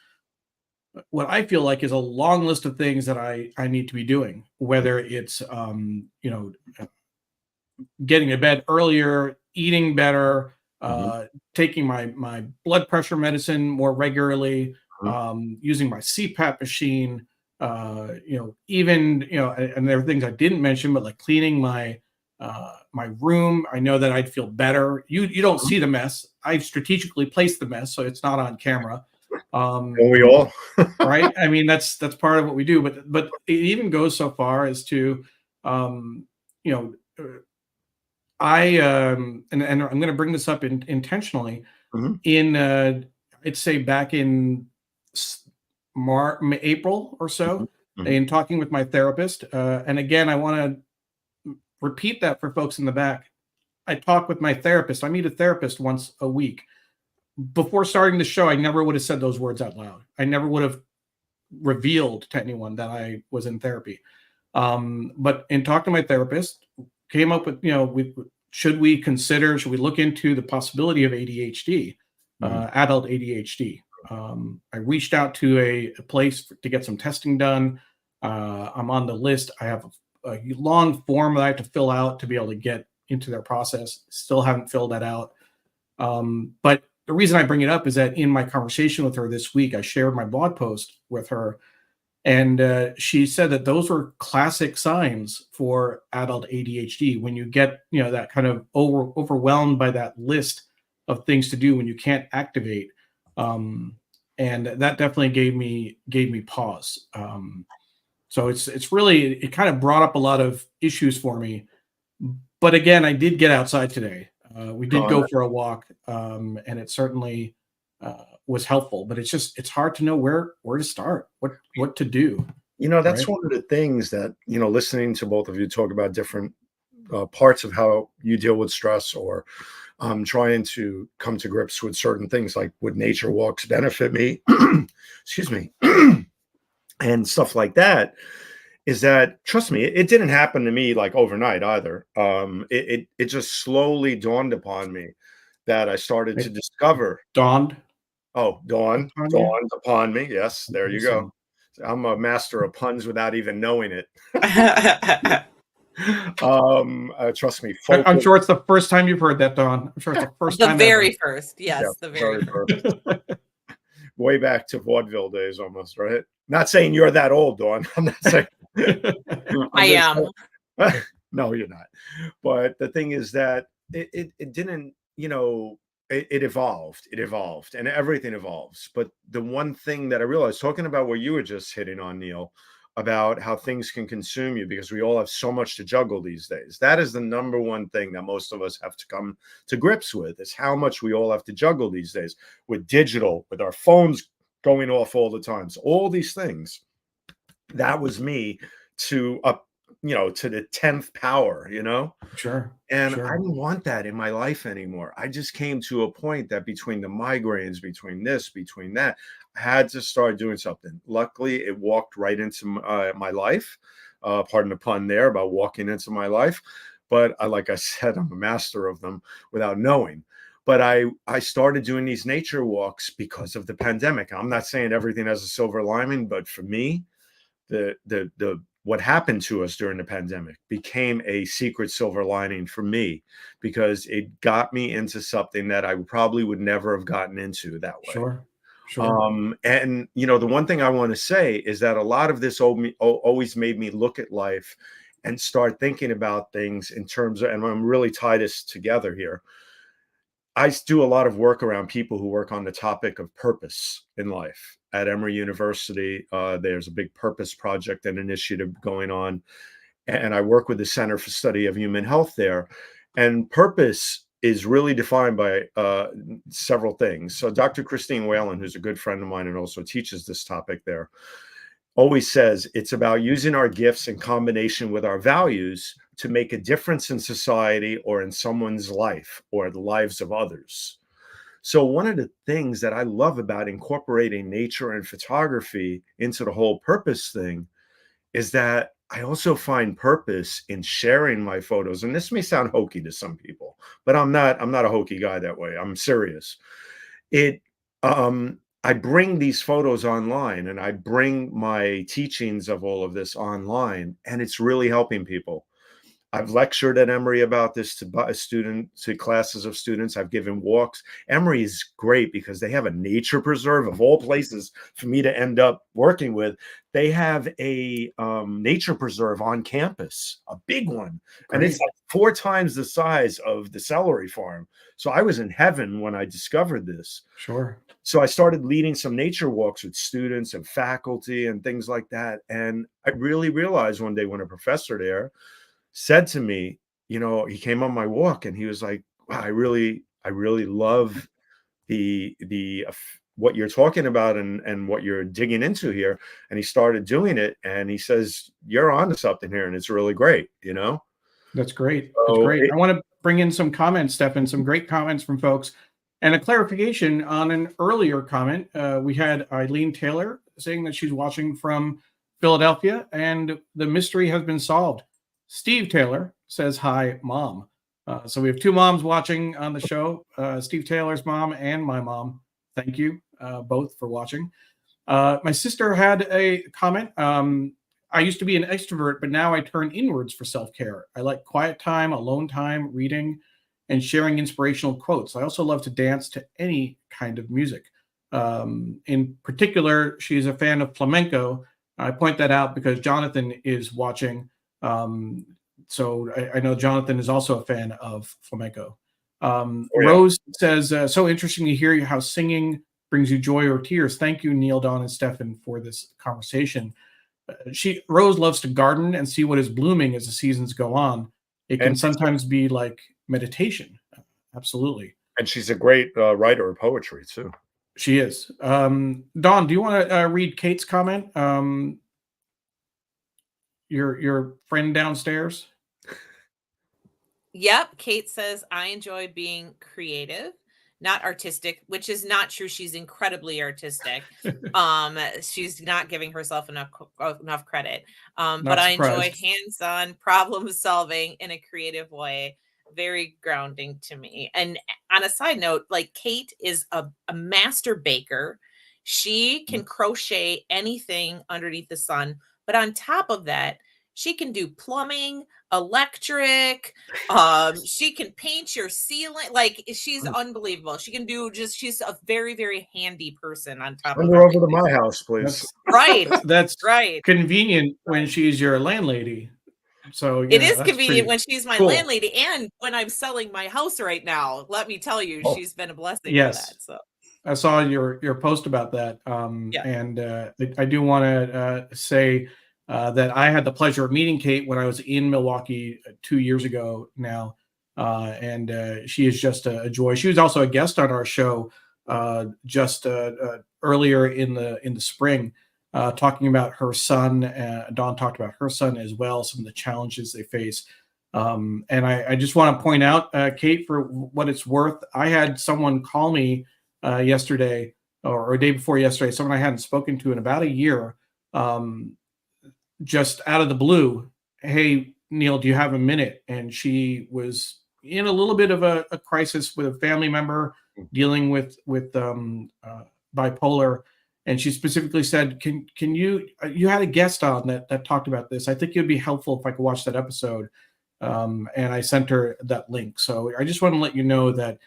what I feel like is a long list of things that I need to be doing, whether it's getting to bed earlier, eating better, taking my blood pressure medicine more regularly, using my CPAP machine, even and there are things I didn't mention, but like cleaning my room. I know that I'd feel better. You don't see the mess. I've strategically placed the mess so it's not on camera. We all right. I mean, that's part of what we do, but it even goes so far as to I and I'm going to bring this up intentionally. In I'd say back in April or so, in talking with my therapist, and again, I want to repeat that for folks in the back. I talk with my therapist. I meet a therapist once a week. Before starting the show, I never would have said those words out loud. I never would have revealed to anyone that I was in therapy. But in talking to my therapist, came up with, should we look into the possibility of ADHD, adult ADHD? I reached out to a place to get some testing done. I'm on the list. I have a long form that I have to fill out to be able to get into their process. Still haven't filled that out. But the reason I bring it up is that in my conversation with her this week, I shared my blog post with her, and she said that those were classic signs for adult ADHD. When you get, that kind of overwhelmed by that list of things to do when you can't activate. And that definitely gave me pause. So it's really, it kind of brought up a lot of issues for me. But again, I did get outside today. We did go for a walk, and it certainly was helpful. But it's hard to know where to start, what to do. That's one of the things that, listening to both of you talk about different parts of how you deal with stress, or trying to come to grips with certain things, like would nature walks benefit me, excuse me, and stuff like that. Is that, trust me, it didn't happen to me like overnight either. It just slowly dawned upon me that I started to discover. Dawned upon me. Yes, there you go. I'm a master of puns without even knowing it. Trust me. I'm sure it's the first time you've heard that, Dawn. I'm sure it's the first time. The very first. Yes, the very first. Way back to vaudeville days almost, right? Not saying you're that old, Dawn. I'm not saying. I am. No, you're not. But the thing is that it didn't, you know, it evolved, and everything evolves. But the one thing that I realized, talking about what you were just hitting on, Neil, about how things can consume you because we all have so much to juggle these days. That is the number one thing that most of us have to come to grips with, is how much we all have to juggle these days with digital, with our phones going off all the time. So all these things, that was me to up, you know, to the 10th power, you know? Sure. And Sure. I didn't want that in my life anymore. I just came to a point that between the migraines, between this, between that, I had to start doing something. Luckily, it walked right into my life. Pardon the pun there about walking into my life. But like I said, I'm a master of them without knowing. But I started doing these nature walks because of the pandemic. I'm not saying everything has a silver lining, but for me, the what happened to us during the pandemic became a secret silver lining for me, because it got me into something that I probably would never have gotten into that way. Sure. Sure. And you know, the one thing I want to say is that a lot of this always made me look at life and start thinking about things in terms of, and I'm really tie this together here. I do a lot of work around people who work on the topic of purpose in life. At Emory University, there's a big purpose project and initiative going on. And I work with the Center for Study of Human Health there. And purpose is really defined by several things. So Dr. Christine Whalen, who's a good friend of mine and also teaches this topic there, always says it's about using our gifts in combination with our values to make a difference in society or in someone's life or the lives of others. So one of the things that I love about incorporating nature and photography into the whole purpose thing is that I also find purpose in sharing my photos. And this may sound hokey to some people, but I'm not a hokey guy that way. I'm serious. I bring these photos online, and I bring my teachings of all of this online, and it's really helping people. I've lectured at Emory about this to classes of students. I've given walks. Emory is great because they have a nature preserve, of all places for me to end up working with. They have a nature preserve on campus, a big one. Great. And it's like 4 times the size of the celery farm. So I was in heaven when I discovered this. Sure. So I started leading some nature walks with students and faculty and things like that. And I really realized one day when a professor there said to me, you know, he came on my walk and he was like, wow, I really love the what you're talking about and what you're digging into here. And he started doing it, and he says, you're onto something here, and it's really great, you know? That's great. That's great. I want to bring in some comments, Steffen, some great comments from folks. And a clarification on an earlier comment. We had Eileen Taylor saying that she's watching from Philadelphia, and the mystery has been solved. Steve Taylor says, hi, Mom. So we have 2 moms watching on the show, Steve Taylor's mom and my mom. Thank you both for watching. My sister had a comment. I used to be an extrovert, but now I turn inwards for self-care. I like quiet time, alone time, reading, and sharing inspirational quotes. I also love to dance to any kind of music. In particular, she's a fan of flamenco. I point that out because Jonathan is watching. So I know Jonathan is also a fan of flamenco. Rose says, so interesting to hear how singing brings you joy or tears. Thank you, Neil, Dawn, and Steffen, for this conversation. Rose loves to garden and see what is blooming as the seasons go on. It can sometimes be like meditation. Absolutely. And she's a great writer of poetry too. She is. Dawn, do you want to read Kate's comment? Your friend downstairs? Yep. Kate says, I enjoy being creative, not artistic, which is not true. She's incredibly artistic. She's not giving herself enough credit. But I enjoy hands-on problem solving in a creative way. Very grounding to me. And on a side note, like, Kate is a master baker. She can crochet anything underneath the sun. But on top of that, she can do plumbing, electric. She can paint your ceiling. Like, she's unbelievable. She can do she's a very, very handy person on top of her. Over to my house, please. That's right. Convenient when she's your landlady. So It yeah, is that's convenient pretty when she's my cool. landlady, and when I'm selling my house right now. Let me tell you, Oh, she's been a blessing for Yes. that. So I saw your post about that, yeah. and I do want to say that I had the pleasure of meeting Kate when I was in Milwaukee 2 years ago now, and she is just a joy. She was also a guest on our show just earlier in the spring, talking about her son. Dawn talked about her son as well, some of the challenges they face. And I just want to point out, Kate, for what it's worth, I had someone call me yesterday or day before yesterday, someone I hadn't spoken to in about a year, just out of the blue. Hey, Neil, do you have a minute? And she was in a little bit of a crisis with a family member dealing with bipolar. And she specifically said, can you had a guest on that talked about this. I think it would be helpful if I could watch that episode. And I sent her that link. So I just want to let you know that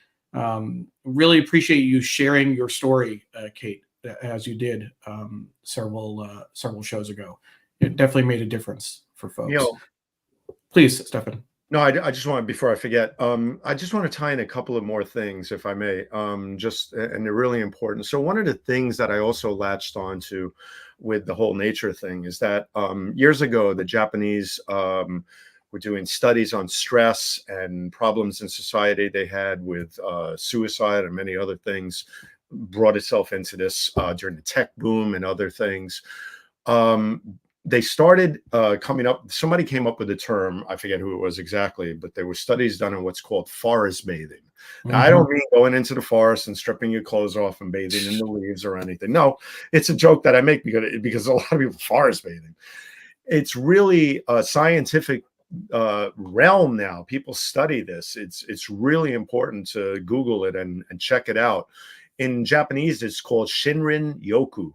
really appreciate you sharing your story, Kate, as you did several shows ago. It definitely made a difference for folks. Neil, please, Stefan. No, I just want, before I forget, I just want to tie in a couple of more things, if I may, and they're really important. So one of the things that I also latched onto with the whole nature thing is that years ago, the Japanese were doing studies on stress and problems in society they had with suicide and many other things, brought itself into this during the tech boom and other things. They started coming up, somebody came up with a term, I forget who it was exactly, but there were studies done on what's called forest bathing. Now, I don't mean going into the forest and stripping your clothes off and bathing in the leaves or anything. No, it's a joke that I make because a lot of people forest bathing. It's really a scientific realm now. People study this. It's really important to Google it and check it out. In Japanese, it's called Shinrin Yoku.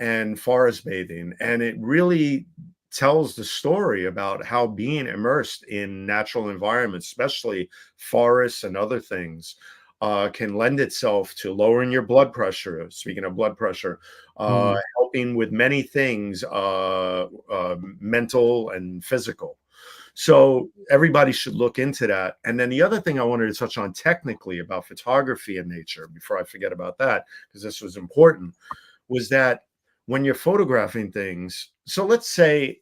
And forest bathing. And it really tells the story about how being immersed in natural environments, especially forests and other things, can lend itself to lowering your blood pressure. Speaking of blood pressure, helping with many things, mental and physical. So everybody should look into that. And then the other thing I wanted to touch on technically about photography and nature, before I forget about that, because this was important, was that when you're photographing things, so let's say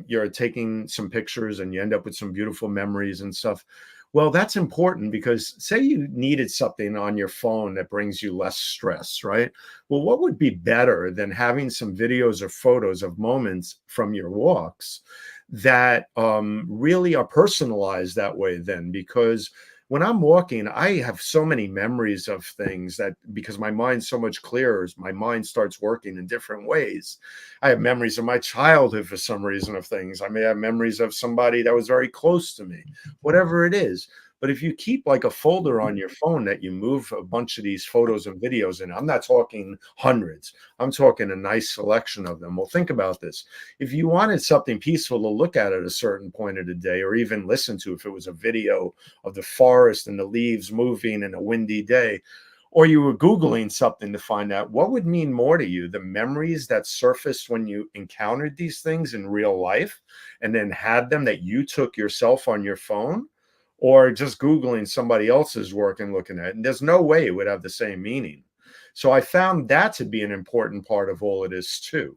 you're taking some pictures and you end up with some beautiful memories and stuff. Well, that's important because say you needed something on your phone that brings you less stress, right? Well, what would be better than having some videos or photos of moments from your walks that really are personalized that way then? Because when I'm walking, I have so many memories of things that because my mind's so much clearer, my mind starts working in different ways. I have memories of my childhood for some reason of things. I may have memories of somebody that was very close to me, whatever it is. But if you keep like a folder on your phone that you move a bunch of these photos and videos in, I'm not talking hundreds, I'm talking a nice selection of them. Well, think about this. If you wanted something peaceful to look at a certain point of the day, or even listen to, if it was a video of the forest and the leaves moving in a windy day, or you were Googling something to find out, what would mean more to you? The memories that surfaced when you encountered these things in real life and then had them that you took yourself on your phone? Or just Googling somebody else's work and looking at it. And there's no way it would have the same meaning. So I found that to be an important part of all of this too.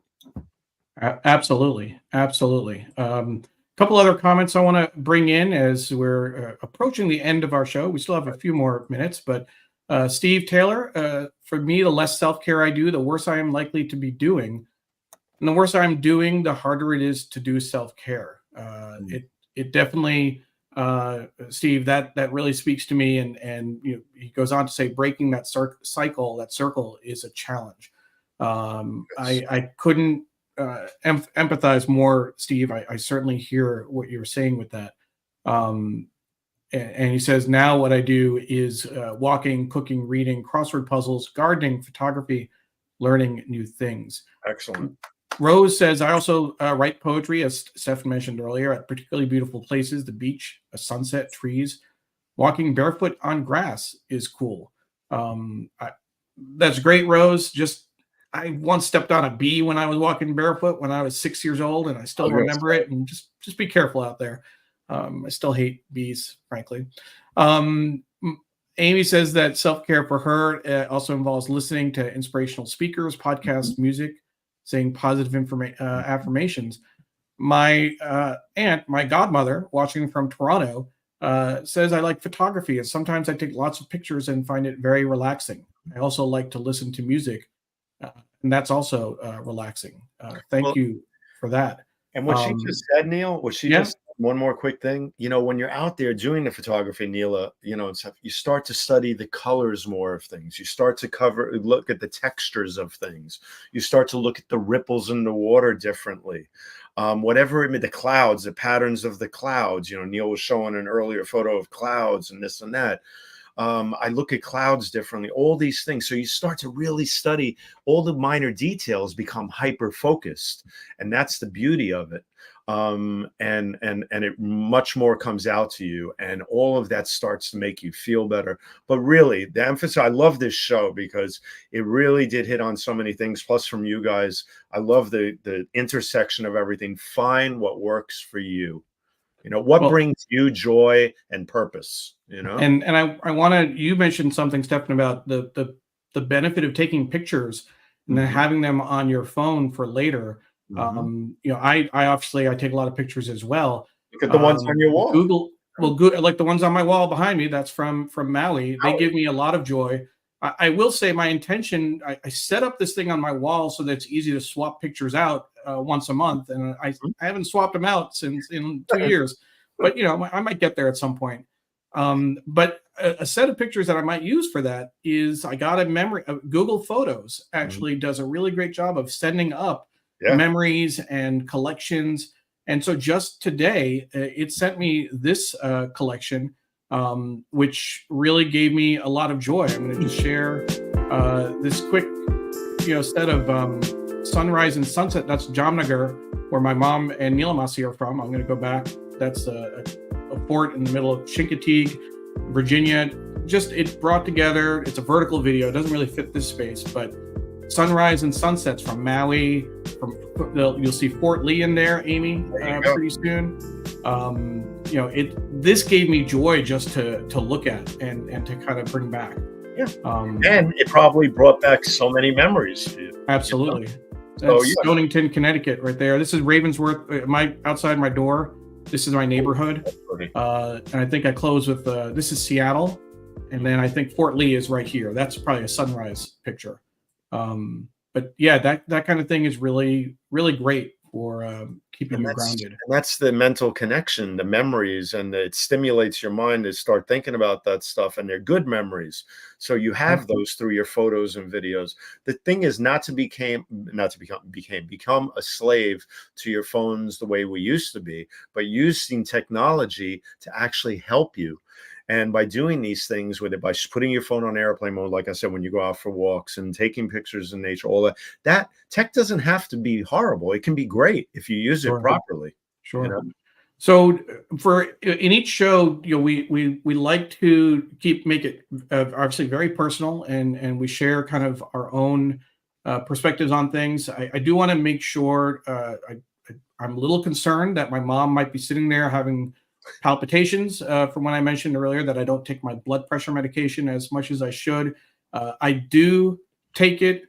Absolutely. Absolutely. A couple other comments I want to bring in as we're approaching the end of our show. We still have a few more minutes, but Steve Taylor, for me, the less self-care I do, the worse I am likely to be doing. And the worse I'm doing, the harder it is to do self-care. It definitely... Steve, that really speaks to me, and he goes on to say breaking that circle is a challenge. I couldn't empathize more, Steve. I certainly hear what you're saying with that. And he says now what I do is walking, cooking, reading, crossword puzzles, gardening, photography, learning new things. Excellent. Rose says, I also write poetry, as Steph mentioned earlier, at particularly beautiful places, the beach, a sunset, trees. Walking barefoot on grass is cool. That's great, Rose. Just I once stepped on a bee when I was walking barefoot when I was 6 years old, and I still remember it. And just be careful out there. I still hate bees, frankly. Amy says that self-care for her also involves listening to inspirational speakers, podcasts, music, saying positive affirmations. My aunt, my godmother, watching from Toronto, says I like photography, and sometimes I take lots of pictures and find it very relaxing. I also like to listen to music, and that's also relaxing. Thank you for that. And what she just said, Neil, just one more quick thing. You know, when you're out there doing the photography, Neela, you know, you start to study the colors more of things. You start to look at the textures of things. You start to look at the ripples in the water differently. Whatever, the clouds, the patterns of the clouds. You know, Neil was showing an earlier photo of clouds and this and that. I look at clouds differently, all these things. So you start to really study all the minor details, become hyper focused. And that's the beauty of it. And it much more comes out to you, and all of that starts to make you feel better. But really, the emphasis, I love this show because it really did hit on so many things. Plus from you guys, I love the intersection of everything. Find what works for you. You know, what brings you joy and purpose, you know? And I want to, you mentioned something, Stefan, about the benefit of taking pictures and then having them on your phone for later. You know, I obviously I take a lot of pictures as well. Look at the ones on your wall. Google, like the ones on my wall behind me, that's from Maui. They give me a lot of joy. I will say my intention, I set up this thing on my wall so that it's easy to swap pictures out once a month. And I haven't swapped them out since in 2 years, but you know, I might get there at some point. But a set of pictures that I might use for that is I got a memory. Google Photos actually does a really great job of sending up memories and collections. And so just today, it sent me this collection, which really gave me a lot of joy. I'm going to just share this quick, you know, set of sunrise and sunset. That's Jamnagar, where my mom and Nilamasi are from. I'm going to go back. That's a fort in the middle of Chincoteague, Virginia. Just it's brought together. It's a vertical video. It doesn't really fit this space, but sunrise and sunsets from Maui. You'll see Fort Lee in there, Amy, pretty soon. You know, this gave me joy just to look at and to kind of bring back. Yeah. And it probably brought back so many memories to you. Absolutely. That's Stonington, Connecticut, right there. This is Ravensworth. Outside my door. This is my neighborhood. And I think I close with this is Seattle, and then I think Fort Lee is right here. That's probably a sunrise picture. But yeah, that kind of thing is really, really great for keeping you grounded. And that's the mental connection, the memories, and it stimulates your mind to start thinking about that stuff, and they're good memories. So you have those through your photos and videos. The thing is not to become a slave to your phones the way we used to be, but using technology to actually help you. And by doing these things with it, by putting your phone on airplane mode, like I said, when you go out for walks and taking pictures in nature, all that tech doesn't have to be horrible. It can be great if you use it properly. Sure. You know? So in each show, you know, we like to make it obviously very personal, and we share kind of our own perspectives on things. I do want to make sure I'm a little concerned that my mom might be sitting there having palpitations from when I mentioned earlier that I don't take my blood pressure medication as much as I should. I do take it,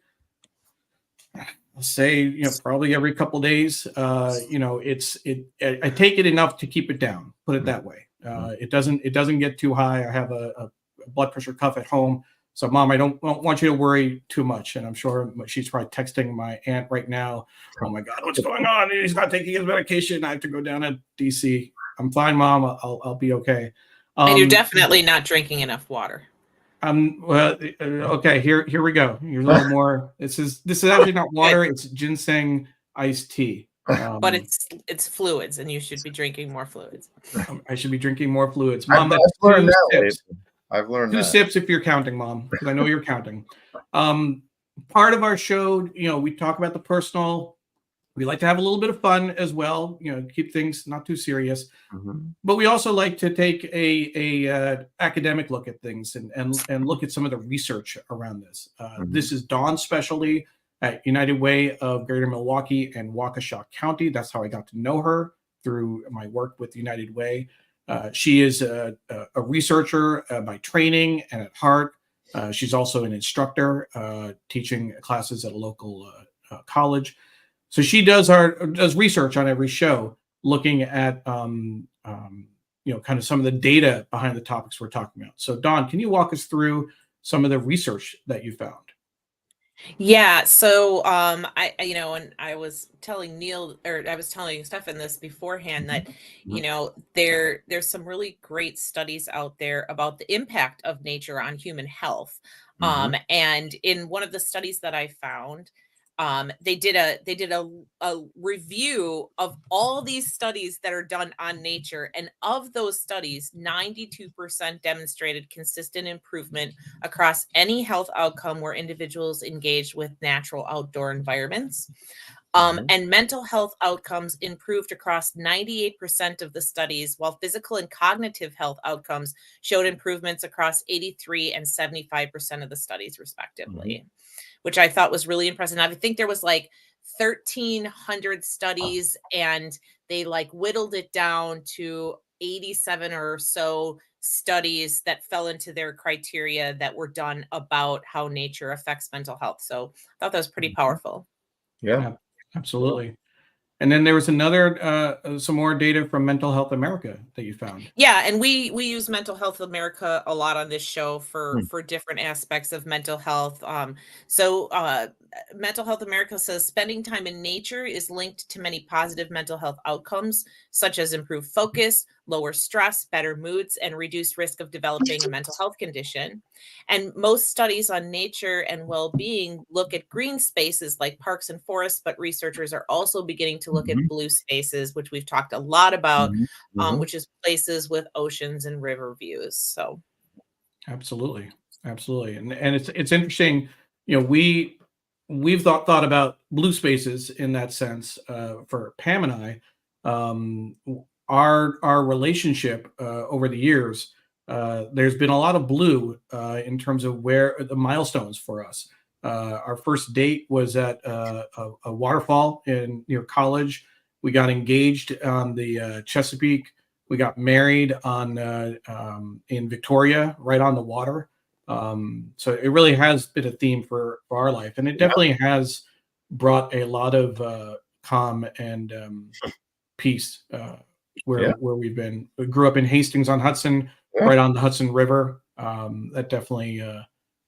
I'll say, you know, probably every couple of days. You know, I take it enough to keep it down, put it that way. It doesn't get too high. I have a blood pressure cuff at home. So Mom, I don't want you to worry too much. And I'm sure she's probably texting my aunt right now. Oh my God, what's going on? He's not taking his medication. I have to go down to DC. I'm fine, Mom. I'll be okay. And you're definitely not drinking enough water. Well, okay. Here we go. Here's a little more. This is actually not water. It's ginseng iced tea. But it's fluids, and you should be drinking more fluids. I should be drinking more fluids, Mom. I've learned two sips if you're counting, Mom, because I know you're counting. Part of our show, you know, we talk about the personal. We like to have a little bit of fun as well, you know, keep things not too serious. But we also like to take a academic look at things and look at some of the research around this. This is Dawn's specialty. at United Way of Greater Milwaukee and Waukesha County. That's how I got to know her, through my work with United Way. She is a researcher by training and at heart. She's also an instructor teaching classes at a local college. So she does research on every show, looking at kind of some of the data behind the topics we're talking about. So Dawn, can you walk us through some of the research that you found? Yeah, so and I was telling Neil, or I was telling Stefan this beforehand, that there's some really great studies out there about the impact of nature on human health. And in one of the studies that I found, they did a review of all these studies that are done on nature, and of those studies, 92% demonstrated consistent improvement across any health outcome where individuals engaged with natural outdoor environments. And mental health outcomes improved across 98% of the studies, while physical and cognitive health outcomes showed improvements across 83 and 75% of the studies, respectively, which I thought was really impressive. I think there was like 1,300 studies, and they like whittled it down to 87 or so studies that fell into their criteria that were done about how nature affects mental health. So I thought that was pretty powerful. Yeah, absolutely. And then there was some more data from Mental Health America that you found. Yeah, and we use Mental Health America a lot on this show for different aspects of mental health. Mental Health America says spending time in nature is linked to many positive mental health outcomes, such as improved focus, lower stress, better moods, and reduced risk of developing a mental health condition. And most studies on nature and well-being look at green spaces like parks and forests, but researchers are also beginning to look at blue spaces, which we've talked a lot about, which is places with oceans and river views. So absolutely. And it's interesting, we've thought about blue spaces in that sense. For Pam and I, our relationship over the years, there's been a lot of blue in terms of where the milestones for us. Our first date was at a waterfall near college. We got engaged on the Chesapeake. We got married in Victoria, right on the water. So it really has been a theme for our life, and it definitely has brought a lot of calm and peace where we've been. We grew up in Hastings on Hudson, right on the Hudson River. That definitely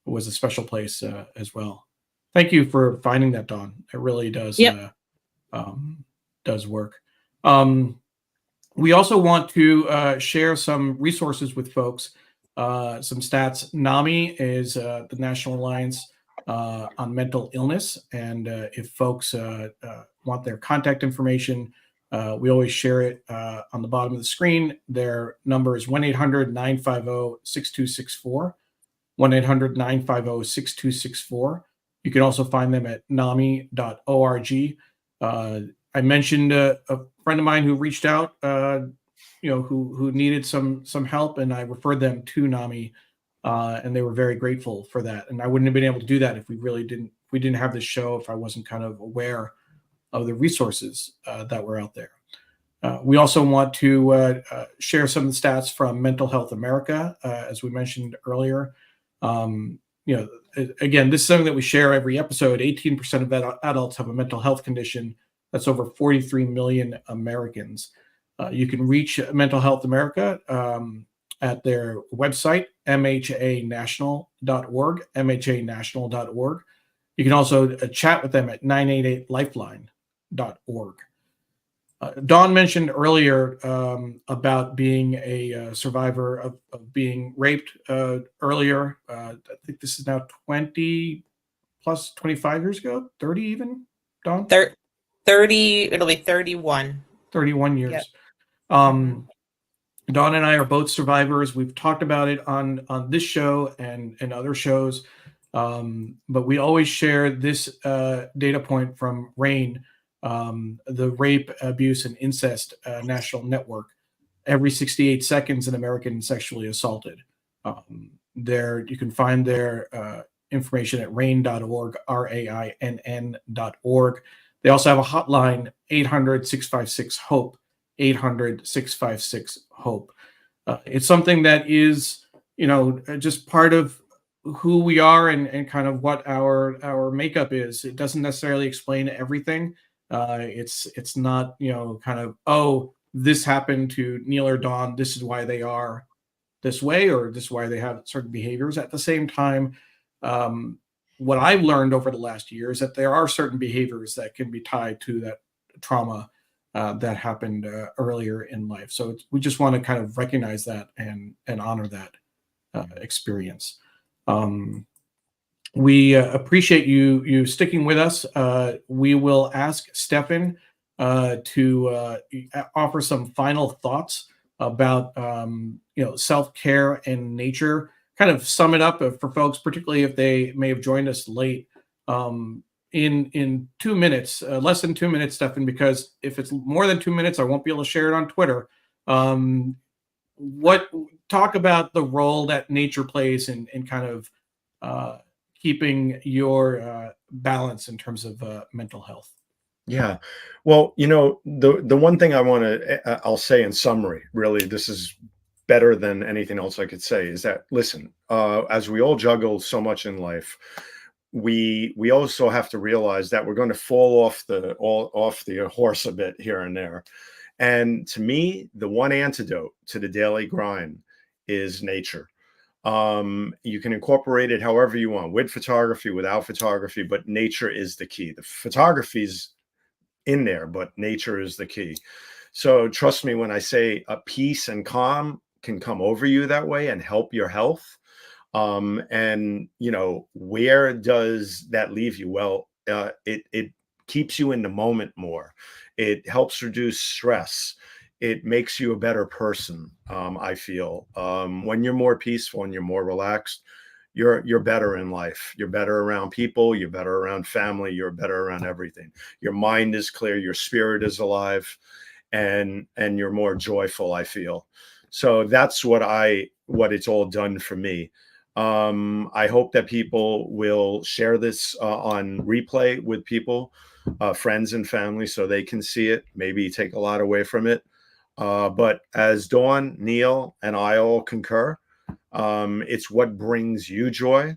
was a special place as well. Thank you for finding that, Dawn. It really does does work. We also want to share some resources with folks. Some stats. NAMI is the National Alliance on Mental Illness, and if folks want their contact information, we always share it on the bottom of the screen. Their number is 1-800-950-6264, 1-800-950-6264. You can also find them at nami.org. I mentioned a friend of mine who reached out, who needed some help, and I referred them to NAMI, and they were very grateful for that. And I wouldn't have been able to do that if we didn't have this show, if I wasn't kind of aware of the resources that were out there. We also want to share some of the stats from Mental Health America, as we mentioned earlier. Again, this is something that we share every episode. 18% of adults have a mental health condition. That's over 43 million Americans. You can reach Mental Health America at their website, mhanational.org, mhanational.org. You can also chat with them at 988lifeline.org. Dawn mentioned earlier about being a survivor of being raped earlier. I think this is now 20 plus 25 years ago, 30 even, Dawn? 30, it'll be 31. 31 years. Yep. Dawn and I are both survivors. We've talked about it on this show and other shows, but we always share this data point from RAINN, the Rape, Abuse, and Incest National Network. Every 68 seconds, an American is sexually assaulted. You can find their information at rain.org, RAINN.org. They also have a hotline, 800-656-HOPE, 800-656-HOPE. It's something that is, just part of who we are and kind of what our makeup is. It doesn't necessarily explain everything. It's not, kind of, oh, this happened to Neil or Dawn, this is why they are this way, or this is why they have certain behaviors. At the same time, what I've learned over the last year is that there are certain behaviors that can be tied to that trauma that happened earlier in life. So we just want to kind of recognize that and honor that experience. We appreciate you sticking with us. We will ask Steffen to offer some final thoughts about self-care and nature. Kind of sum it up for folks, particularly if they may have joined us late. In 2 minutes, less than 2 minutes, Steffen, because if it's more than 2 minutes, I won't be able to share it on Twitter. Talk about the role that nature plays in kind of keeping your balance in terms of mental health. Yeah. Well, the one thing I'll say in summary, really, this is better than anything else I could say, is that, listen, as we all juggle so much in life, we also have to realize that we're going to fall off the horse a bit here and there. And to me, the one antidote to the daily grind is nature. You can incorporate it however you want, with photography, without photography, but nature is the key. The photography's in there, but nature is the key. So trust me when I say a peace and calm can come over you that way and help your health. And where does that leave you? Well, it keeps you in the moment more. It helps reduce stress. It makes you a better person. I feel when you're more peaceful and you're more relaxed, you're better in life. You're better around people. You're better around family. You're better around everything. Your mind is clear. Your spirit is alive, and you're more joyful, I feel. So that's what it's all done for me. I hope that people will share this on replay with people, friends and family, so they can see it, maybe take a lot away from it. But as Dawn, Neil, and I all concur, it's what brings you joy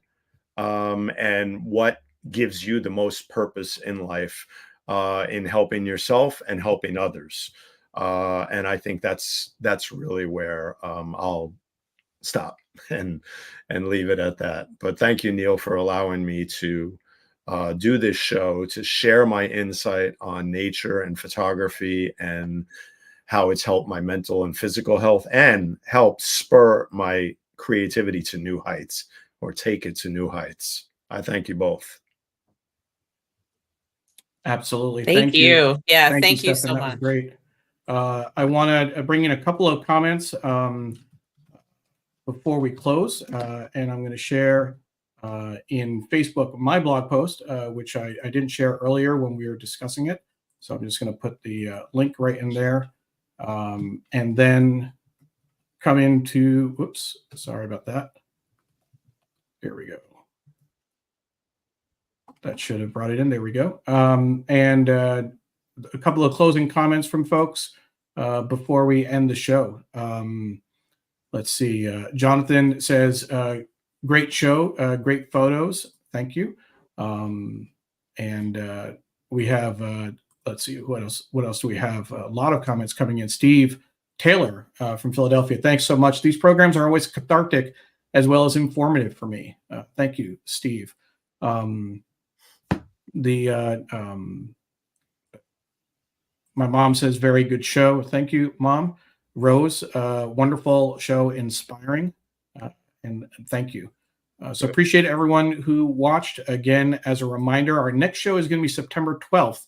and what gives you the most purpose in life, in helping yourself and helping others. And I think that's really where I'll stop and leave it at that. But thank you, Neil, for allowing me to do this show, to share my insight on nature and photography and how it's helped my mental and physical health and helped spur my creativity to new heights, or take it to new heights. I thank you both. Absolutely. Thank you. Yeah, thank you Steffen. so That much. was great. I want to bring in a couple of comments before we close, and I'm going to share in Facebook my blog post, which I didn't share earlier when we were discussing it. So I'm just going to put the link right in there, and then come into, oops, sorry about that. Here we go. That should have brought it in. There we go. And a couple of closing comments from folks before we end the show. Let's see. Jonathan says, great show, great photos. Thank you. And we have, let's see, what else do we have? A lot of comments coming in. Steve Taylor from Philadelphia. Thanks so much. These programs are always cathartic as well as informative for me. Thank you, Steve. My mom says, very good show. Thank you, Mom. Rose, wonderful show, inspiring. And thank you. So appreciate everyone who watched. Again, as a reminder, our next show is going to be September 12th.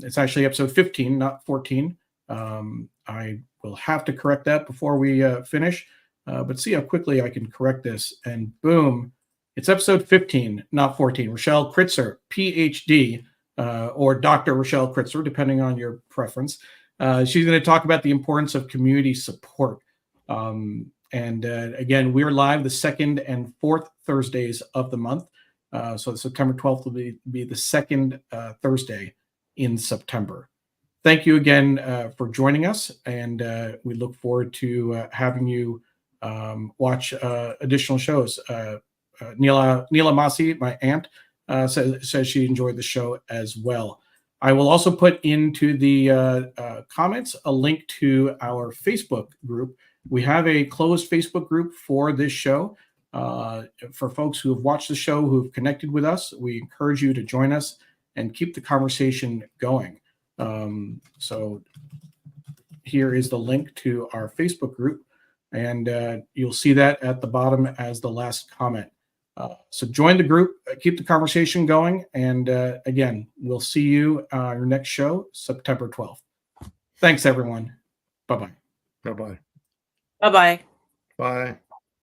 It's actually episode 15, not 14. I will have to correct that before we finish, but see how quickly I can correct this. And boom, it's episode 15, not 14. Rochelle Kritzer, PhD, or Dr. Rochelle Kritzer, depending on your preference. She's going to talk about the importance of community support. And again, we're live the second and fourth Thursdays of the month. So September 12th will be the second Thursday in September. Thank you again for joining us, and we look forward to having you watch additional shows. Neela Masi, my aunt, says she enjoyed the show as well. I will also put into the comments a link to our Facebook group. We have a closed Facebook group for this show. For folks who have watched the show, who have connected with us, we encourage you to join us and keep the conversation going. So here is the link to our Facebook group, and you'll see that at the bottom as the last comment. So join the group, keep the conversation going, and again, we'll see you on our next show, September 12th. Thanks, everyone. Bye-bye. Bye-bye. Bye-bye. Bye.